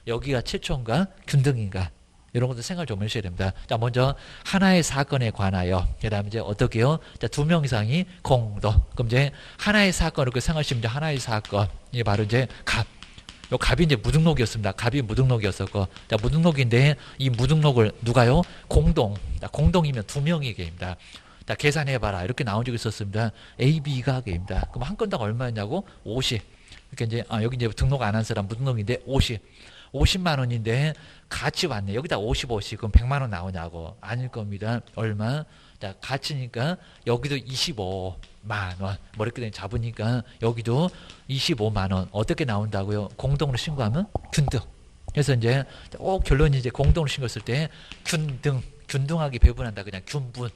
여기가 최초인가 균등인가. 이런 것도 생각을 좀 해주셔야 됩니다. 자, 먼저 하나의 사건에 관하여, 그 다음에 이제 어떻게요? 자, 2명 이상이 공동. 그럼 이제 하나의 사건을 그 생각하시면 이제 하나의 사건. 이게 바로 이제 갑. 요 갑이 이제 무등록이었습니다. 갑이 무등록이었었고. 자, 무등록인데 이 무등록을 누가요? 공동. 자, 공동이면 2명이 계입니다. 자, 계산해봐라. 이렇게 나온 적이 있었습니다. A, B가 계입니다. 그럼 한 건당 얼마였냐고? 50. 이렇게 이제, 여기 이제 등록 안 한 사람 무등록인데 50. 50만 원인데 같이 왔네. 여기다 50씩 그럼 100만 원 나오냐고. 아닐 겁니다. 얼마? 자, 같이니까 여기도 25만 원. 뭐 이렇게 잡으니까 여기도 25만 원. 어떻게 나온다고요? 공동으로 신고하면 균등. 그래서 이제 결론이 이제 공동으로 신고했을 때 균등하게 배분한다. 그냥 균분.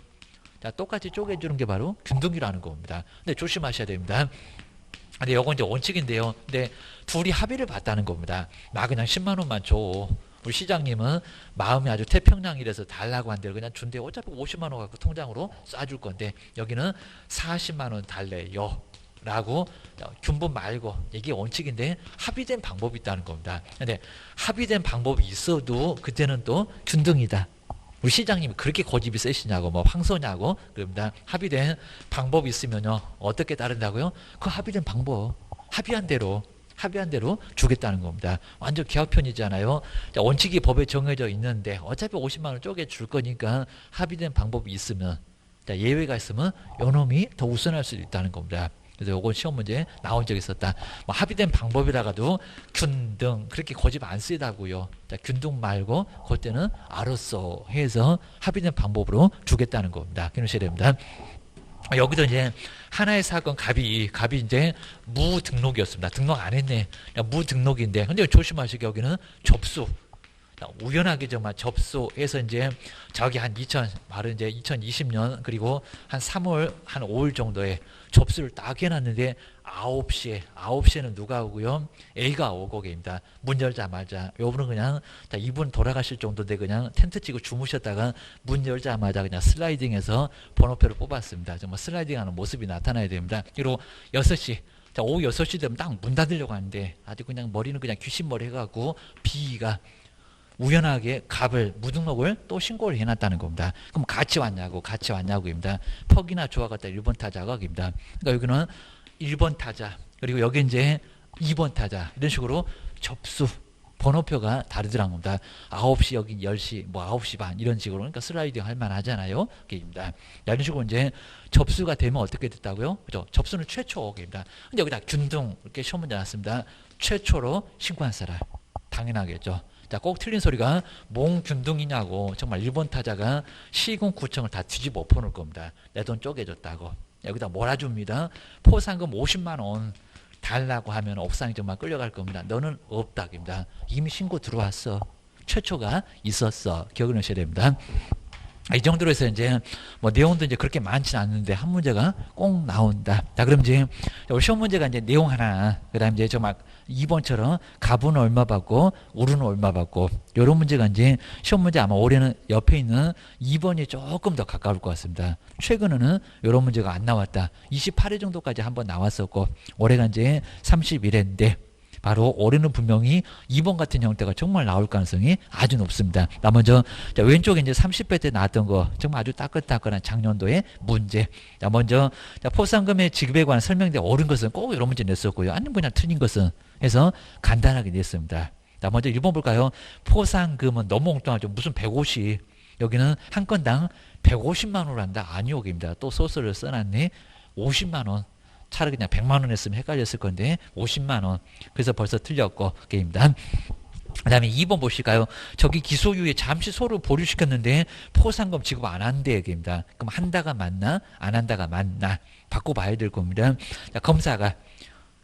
자, 똑같이 쪼개주는 게 바로 균등이라는 겁니다. 근데 조심하셔야 됩니다. 근데 요건 이제 원칙인데요. 근데 둘이 합의를 봤다는 겁니다. 나 그냥 10만 원만 줘. 우리 시장님은 마음이 아주 태평양이라서 달라고 한대요. 그냥 준대. 어차피 50만 원 갖고 통장으로 쏴줄 건데 여기는 40만 원 달래요. 라고 균분 말고 이게 원칙인데 합의된 방법이 있다는 겁니다. 근데 합의된 방법이 있어도 그때는 또 균등이다. 우리 시장님이 그렇게 고집이 세시냐고 뭐 황소냐고 그럽니다. 합의된 방법이 있으면요 어떻게 따른다고요? 그 합의된 방법 합의한 대로 합의한 대로 주겠다는 겁니다. 완전 계약편이잖아요. 자, 원칙이 법에 정해져 있는데 어차피 50만 원 쪼개 줄 거니까 합의된 방법이 있으면, 자, 예외가 있으면 요놈이 더 우선할 수도 있다는 겁니다. 그래서 요건 시험 문제에 나온 적이 있었다. 뭐 합의된 방법이라가도 균등 그렇게 고집 안 쓰다고요. 자, 균등 말고 그때는 알았어 해서 합의된 방법으로 주겠다는 겁니다. 기억하셔야 됩니다. 여기도 이제 하나의 사건 갑이 이제 무등록이었습니다. 등록 안 했네. 무등록인데 근데 조심하시게 여기는 접수. 우연하게 정말 접수해서 이제 저기 바로 이제 2020년 그리고 한 3월 한 5일 정도에 접수를 딱 해놨는데 9시에는 누가 오고요? A가 오고 계십니다. 문 열자마자 요분은 그냥 이분 돌아가실 정도인데 그냥 텐트 치고 주무셨다가 문 열자마자 그냥 슬라이딩해서 번호표를 뽑았습니다. 정말 슬라이딩하는 모습이 나타나야 됩니다. 그리고 6시 자, 오후 6시 되면 딱 문 닫으려고 하는데 아주 그냥 머리는 그냥 귀신머리 해갖고 B가 우연하게 갑을 무등록을 또 신고를 해놨다는 겁니다. 그럼 같이 왔냐고입니다. 퍽이나 좋아갔다 1번 타자가입니다. 그러니까 여기는 1번 타자 그리고 여기 이제 2번 타자 이런 식으로 접수 번호표가 다르더란 겁니다. 9시 여기 10시 뭐 9시 반 이런 식으로 그러니까 슬라이딩 할 만하잖아요. 입니다. 이런 식으로 이제 접수가 되면 어떻게 됐다고요? 그죠? 접수는 최초입니다. 근데 여기다 균등 이렇게 시험 문제 나왔습니다. 최초로 신고한 사람 당연하겠죠. 자, 꼭 틀린 소리가 몽균등이냐고 정말 1번 타자가 시군구청을 다 뒤집어 엎어놓을 겁니다. 내 돈 쪼개줬다고. 여기다 몰아줍니다. 포상금 50만 원 달라고 하면 옥상에 정말 끌려갈 겁니다. 너는 없다입니다. 이미 신고 들어왔어. 최초가 있었어. 기억을 하셔야 됩니다. 이 정도로 해서 이제 뭐 내용도 이제 그렇게 많지는 않는데 한 문제가 꼭 나온다. 자, 그럼 이제 시험 문제가 이제 내용 하나, 그 다음에 이제 저 막 2번처럼 갑은 얼마 받고 우르는 얼마 받고 이런 문제가 이제 시험 문제 아마 올해는 옆에 있는 2번이 조금 더 가까울 것 같습니다. 최근에는 이런 문제가 안 나왔다. 28회 정도까지 한번 나왔었고 올해가 이제 31회인데 바로 올해는 분명히 2번 같은 형태가 정말 나올 가능성이 아주 높습니다. 나 먼저 자, 왼쪽에 이제 30회 때 나왔던 거 정말 아주 따끈따끈한 작년도의 문제. 자, 먼저 자, 포상금의 지급에 관한 설명대 옳은 것은 꼭 이런 문제 냈었고요. 아니면 그냥 틀린 것은 해서 간단하게 냈습니다. 자, 먼저 1번 볼까요? 포상금은 너무 엉뚱하죠. 무슨 150 여기는 한 건당 150만 원을 한다. 아니요, 입니다. 또 소스를 써놨네. 50만 원. 차라리 그냥 100만 원 했으면 헷갈렸을 건데 50만 원. 그래서 벌써 틀렸고 게임입니다. 그 다음에 2번 보실까요? 저기 기소유예 잠시 소를 보류시켰는데 포상금 지급 안 한대 게임입니다. 그럼 한다가 맞나? 안 한다가 맞나? 바꿔봐야 될 겁니다. 자, 검사가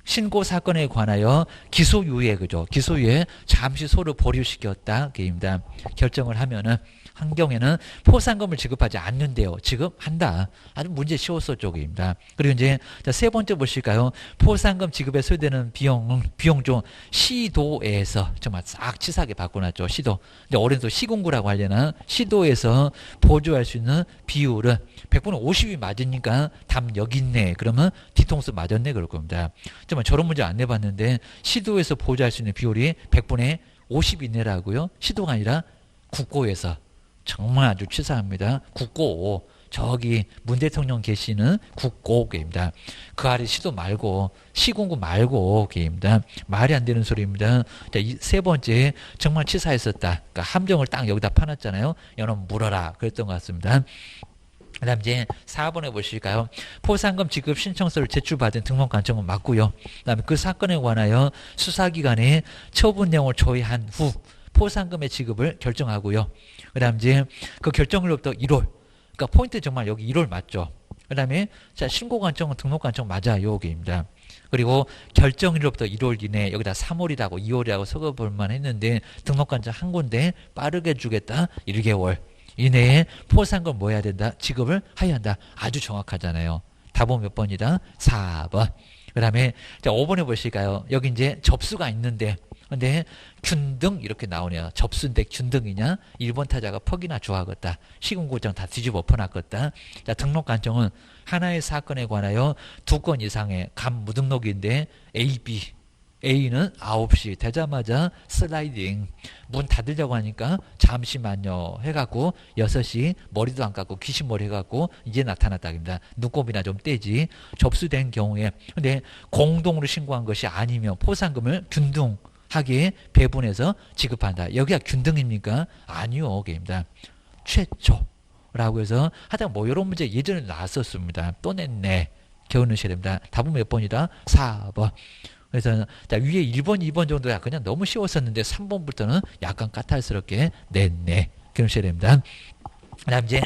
신고 사건에 관하여 기소유예 그죠? 기소유예 잠시 소를 보류시켰다 게임입니다. 결정을 하면은 한 경우에는 포상금을 지급하지 않는데요. 지급한다. 아주 문제 쉬웠어 쪽입니다. 그리고 이제 세 번째 보실까요? 포상금 지급에 소요되는 비용 중 시도에서 정말 싹 치사하게 바꿔놨죠. 시도. 이제 올해도 시군구라고 하려나 시도에서 보조할 수 있는 비율은 100분의 50이 맞으니까 답 여기 있네. 그러면 뒤통수 맞았네 그럴 겁니다. 정말 저런 문제 안 내봤는데 시도에서 보조할 수 있는 비율이 100분의 50이 내라고요. 시도가 아니라 국고에서. 정말 아주 치사합니다. 국고 저기 문 대통령 계시는 국고입니다. 그 아래 시도 말고 시군구 말고 입니다. 말이 안 되는 소리입니다. 자, 이 세 번째 정말 치사했었다. 그러니까 함정을 딱 여기다 파놨잖아요. 여러분 물어라 그랬던 것 같습니다. 그 다음 이제 4번에 보실까요? 포상금 지급 신청서를 제출받은 등록관청은 맞고요. 그 다음에 그 사건에 관하여 수사기관에 처분 내용을 조회한 후 포상금의 지급을 결정하고요. 그 다음 이제 그 결정일로부터 1월. 그러니까 포인트 정말 여기 1월 맞죠. 그 다음에 자 신고관청은 등록관청 맞아요. 여기입니다. 그리고 결정일로부터 1월 이내 여기다 3월이라고 2월이라고 적어볼만 했는데 등록관청 한 군데 빠르게 주겠다. 1개월 이내에 포상금 뭐 해야 된다? 지급을 해야 한다. 아주 정확하잖아요. 답은 몇 번이다? 4번. 그 다음에 자 5번에 보실까요? 여기 이제 접수가 있는데 근데 균등 이렇게 나오네요. 접수인데 균등이냐? 1번 타자가 퍽이나 좋아하겠다. 시군구청 다 뒤집어 엎어놨겠다. 자, 등록관청은 하나의 사건에 관하여 2건 이상의 감 무등록인데 A, B A는 9시 되자마자 슬라이딩. 문 닫으려고 하니까 잠시만요 해갖고 6시 머리도 안 감고 귀신머리 해갖고 이제 나타났다입니다. 눈곱이나 좀 떼지. 접수된 경우에. 근데 공동으로 신고한 것이 아니면 포상금을 균등하게 배분해서 지급한다. 여기가 균등입니까? 아니요. 게입니다. 최초라고 해서 하여튼 뭐 이런 문제 예전에 나왔었습니다. 또 냈네. 겨우넣으셔야 됩니다. 답은 몇 번이다? 4번. 그래서 자, 위에 1번, 2번 정도야 그냥 너무 쉬웠었는데 3번부터는 약간 까탈스럽게 냈네. 겨우넣으셔야 됩니다. 그다음 이제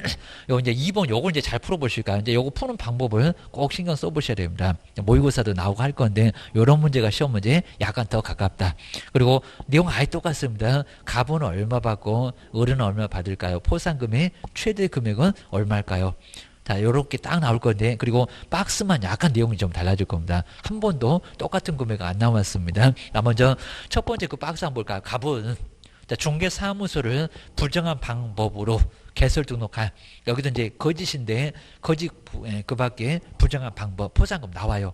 요 이제 2번 요걸 이제 잘 풀어보실까요? 이제 요거 푸는 방법을 꼭 신경 써보셔야 됩니다. 모의고사도 나오고 할 건데 요런 문제가 시험 문제 약간 더 가깝다. 그리고 내용 아예 똑같습니다. 갑은 얼마 받고 을은 얼마 받을까요? 포상금의 최대 금액은 얼마일까요? 자, 요렇게 딱 나올 건데, 그리고 박스만 약간 내용이 좀 달라질 겁니다. 한 번도 똑같은 금액이 안 나왔습니다. 자, 먼저 첫 번째 그 박스 한번 볼까요? 갑은 중개사무소를 불정한 방법으로 개설 등록한, 여기도 이제 거짓인데 거짓 그 밖에 불정한 방법 포상금 나와요.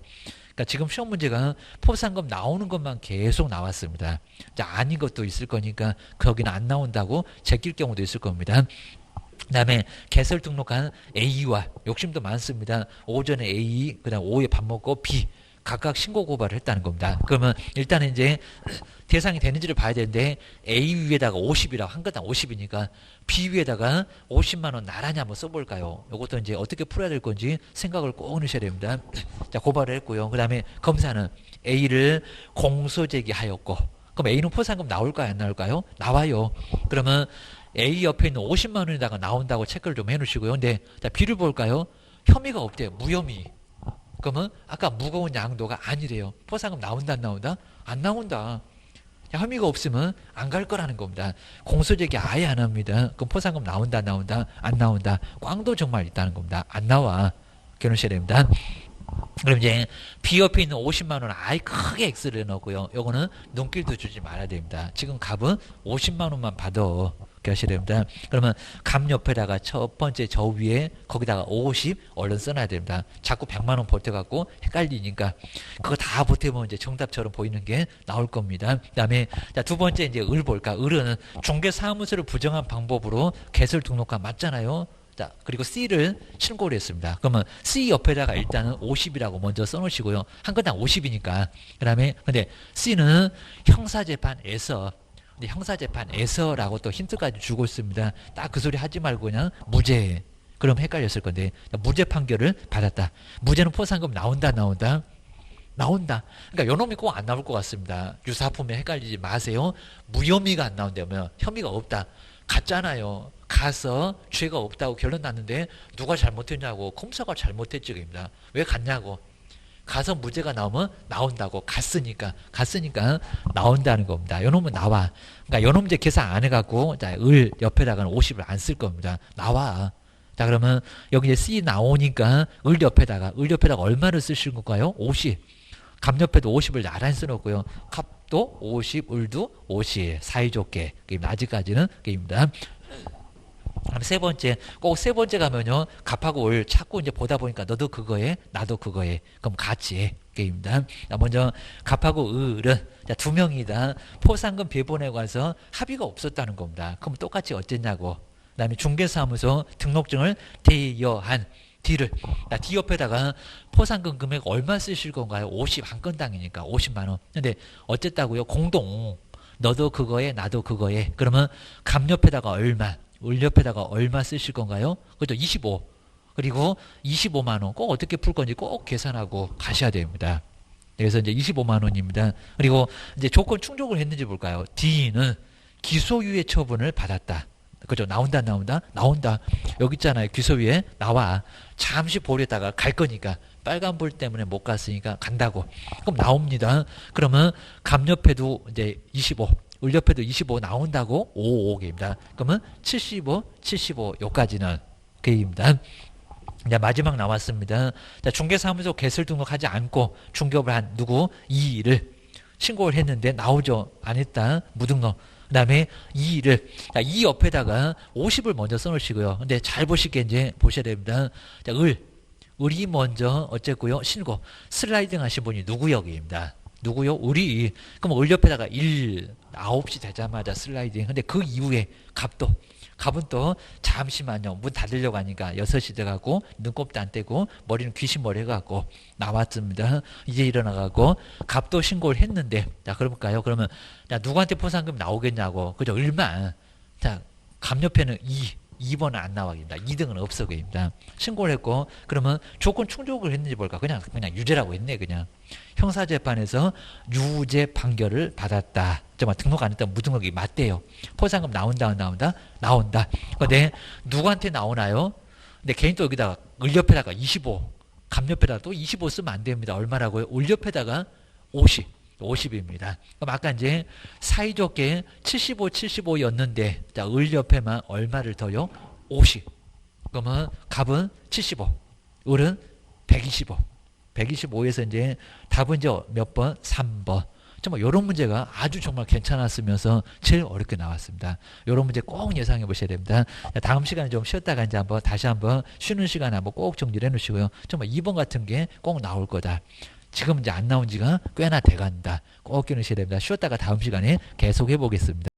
그러니까 지금 시험 문제가 포상금 나오는 것만 계속 나왔습니다. 자, 아닌 것도 있을 거니까 거기는 안 나온다고 제낄 경우도 있을 겁니다. 그 다음에 개설 등록한 A와 욕심도 많습니다. 오전에 A, 그 다음 오후에 밥 먹고 B 각각 신고 고발을 했다는 겁니다. 그러면 일단은 이제 대상이 되는지를 봐야 되는데 A 위에다가 50이라고 한 건당 50이니까 B 위에다가 50만 원 나란히 한번 써볼까요? 이것도 이제 어떻게 풀어야 될 건지 생각을 꼭 넣으셔야 됩니다. 자, 고발을 했고요. 그 다음에 검사는 A를 공소제기하였고, 그럼 A는 포상금 나올까요? 안 나올까요? 나와요. 그러면 A 옆에 있는 50만 원에다가 나온다고 체크를 좀 해놓으시고요. 근데 자, B를 볼까요? 혐의가 없대요. 무혐의. 그러면 아까 무거운 양도가 아니래요. 포상금 나온다 안 나온다? 안 나온다. 혐의가 없으면 안 갈 거라는 겁니다. 공소제기 아예 안 합니다. 그럼 포상금 나온다 안 나온다? 안 나온다. 꽝도 정말 있다는 겁니다. 안 나와. 결혼하셔야 됩니다. 그럼 이제 B 옆에 있는 50만 원 아예 크게 X를 넣고요. 요거는 눈길도 주지 말아야 됩니다. 지금 갑은 50만 원만 받아. 하셔야 됩니다. 그러면 감 옆에다가 첫 번째 저 위에 거기다가 50 얼른 써놔야 됩니다. 자꾸 100만 원 버텨갖고 헷갈리니까 그거 다 버텨보면 이제 정답처럼 보이는 게 나올 겁니다. 그 다음에 두 번째 이제 을 볼까? 을은 중개사무소를 부정한 방법으로 개설 등록한 맞잖아요. 자, 그리고 C를 신고를 했습니다. 그러면 C 옆에다가 일단은 50이라고 먼저 써놓으시고요. 한 건당 50이니까. 그 다음에 근데 C는 형사재판에서, 근데 형사재판에서라고 또 힌트까지 주고 있습니다. 딱 그 소리 하지 말고 그냥 무죄. 그럼 헷갈렸을 건데 무죄 판결을 받았다. 무죄는 포상금 나온다 안 나온다? 나온다. 그러니까 요놈이 꼭 안 나올 것 같습니다. 유사품에 헷갈리지 마세요. 무혐의가 안 나온다면 혐의가 없다. 갔잖아요. 가서 죄가 없다고 결론 났는데 누가 잘못했냐고. 검사가 잘못했지. 입니다. 왜 갔냐고. 가서 무죄가 나오면 나온다고. 갔으니까 나온다는 겁니다. 요놈은 나와. 그러니까 요놈 이제 계산 안 해갖고 자, 을 옆에다가는 50을 안 쓸 겁니다. 나와. 자, 그러면 여기 이제 C 나오니까 을 옆에다가 얼마를 쓰실 건가요? 50. 감 옆에도 50을 나란히 써놓고요. 갑도 50, 을도 50. 사이좋게. 아직까지는 게임입니다. 세 번째, 꼭 세 번째 가면요, 갑하고 을 자꾸 이제 보다 보니까 너도 그거에, 나도 그거에. 그럼 같이 해. 게임입니다. 먼저, 갑하고 을은, 자, 두 명이다. 포상금 배분에 관해서 합의가 없었다는 겁니다. 그럼 똑같이 어쨌냐고. 그 다음에 중개사무소 등록증을 대여한 D를, D 옆에다가 포상금 금액 얼마 쓰실 건가요? 50 한 건당이니까 50만원. 근데 어쨌다고요? 공동. 너도 그거에, 나도 그거에. 그러면 감 옆에다가 얼마? 을 옆에다가 얼마 쓰실 건가요? 그죠? 25. 그리고 25만 원. 꼭 어떻게 풀 건지 꼭 계산하고 가셔야 됩니다. 그래서 이제 25만 원입니다. 그리고 이제 조건 충족을 했는지 볼까요? D는 기소유예 처분을 받았다. 그죠? 나온다, 안 나온다? 나온다. 여기 있잖아요. 기소유예 나와. 잠시 보려다가 갈 거니까. 빨간불 때문에 못 갔으니까 간다고. 그럼 나옵니다. 그러면 감 옆에도 이제 25. 을 옆에도 25 나온다고 55개입니다. 그러면 75, 75 요까지는 계획입니다. 이제 마지막 나왔습니다. 자, 중개사무소 개설 등록하지 않고 중개업을 한 누구? 이를 신고를 했는데 나오죠. 안 했다. 무등록. 그 다음에 이를 이 옆에다가 50을 먼저 써놓으시고요. 근데 잘 보실게 이제 보셔야 됩니다. 자, 을이 먼저 어쨌고요. 신고 슬라이딩 하신 분이 누구 역입니다. 누구요? 우리. 그럼 을 옆에다가 9시 되자마자 슬라이딩. 근데 그 이후에 갑은 또 잠시만요. 문 닫으려고 하니까 6시 돼가고 눈곱도 안 떼고 머리는 귀신 머리 해갖고 나왔습니다. 이제 일어나가고 갑도 신고를 했는데 자 그러볼까요? 그러면 자 누구한테 포상금 나오겠냐고 그죠? 을만 자 갑 옆에는 2번은 안 나와입니다. 2등은 없어 보입니다. 신고를 했고 그러면 조건 충족을 했는지 볼까? 그냥 유죄라고 했네. 그냥 형사재판에서 유죄 판결을 받았다. 정말 등록 안 했다면 무등록이 맞대요. 포상금 나온다. 근데 누구한테 나오나요? 근데 개인 또 여기다가 을 옆에다가 25, 갑 옆에다가 또 25 쓰면 안 됩니다. 얼마라고요? 을 옆에다가 50입니다. 그럼 아까 이제 사이좋게 75였는데, 자, 을 옆에만 얼마를 더요? 50. 그러면 갑은 75, 을은 125. 125에서 이제 답은 이제 몇 번? 3번. 정말 이런 문제가 아주 정말 괜찮았으면서 제일 어렵게 나왔습니다. 이런 문제 꼭 예상해 보셔야 됩니다. 다음 시간에 좀 쉬었다가 이제 다시 한번 쉬는 시간에 한번 꼭 정리를 해 놓으시고요. 정말 2번 같은 게 꼭 나올 거다. 지금 이제 안 나온 지가 꽤나 돼간다. 꼭 기억하셔야 됩니다. 쉬었다가 다음 시간에 계속 해보겠습니다.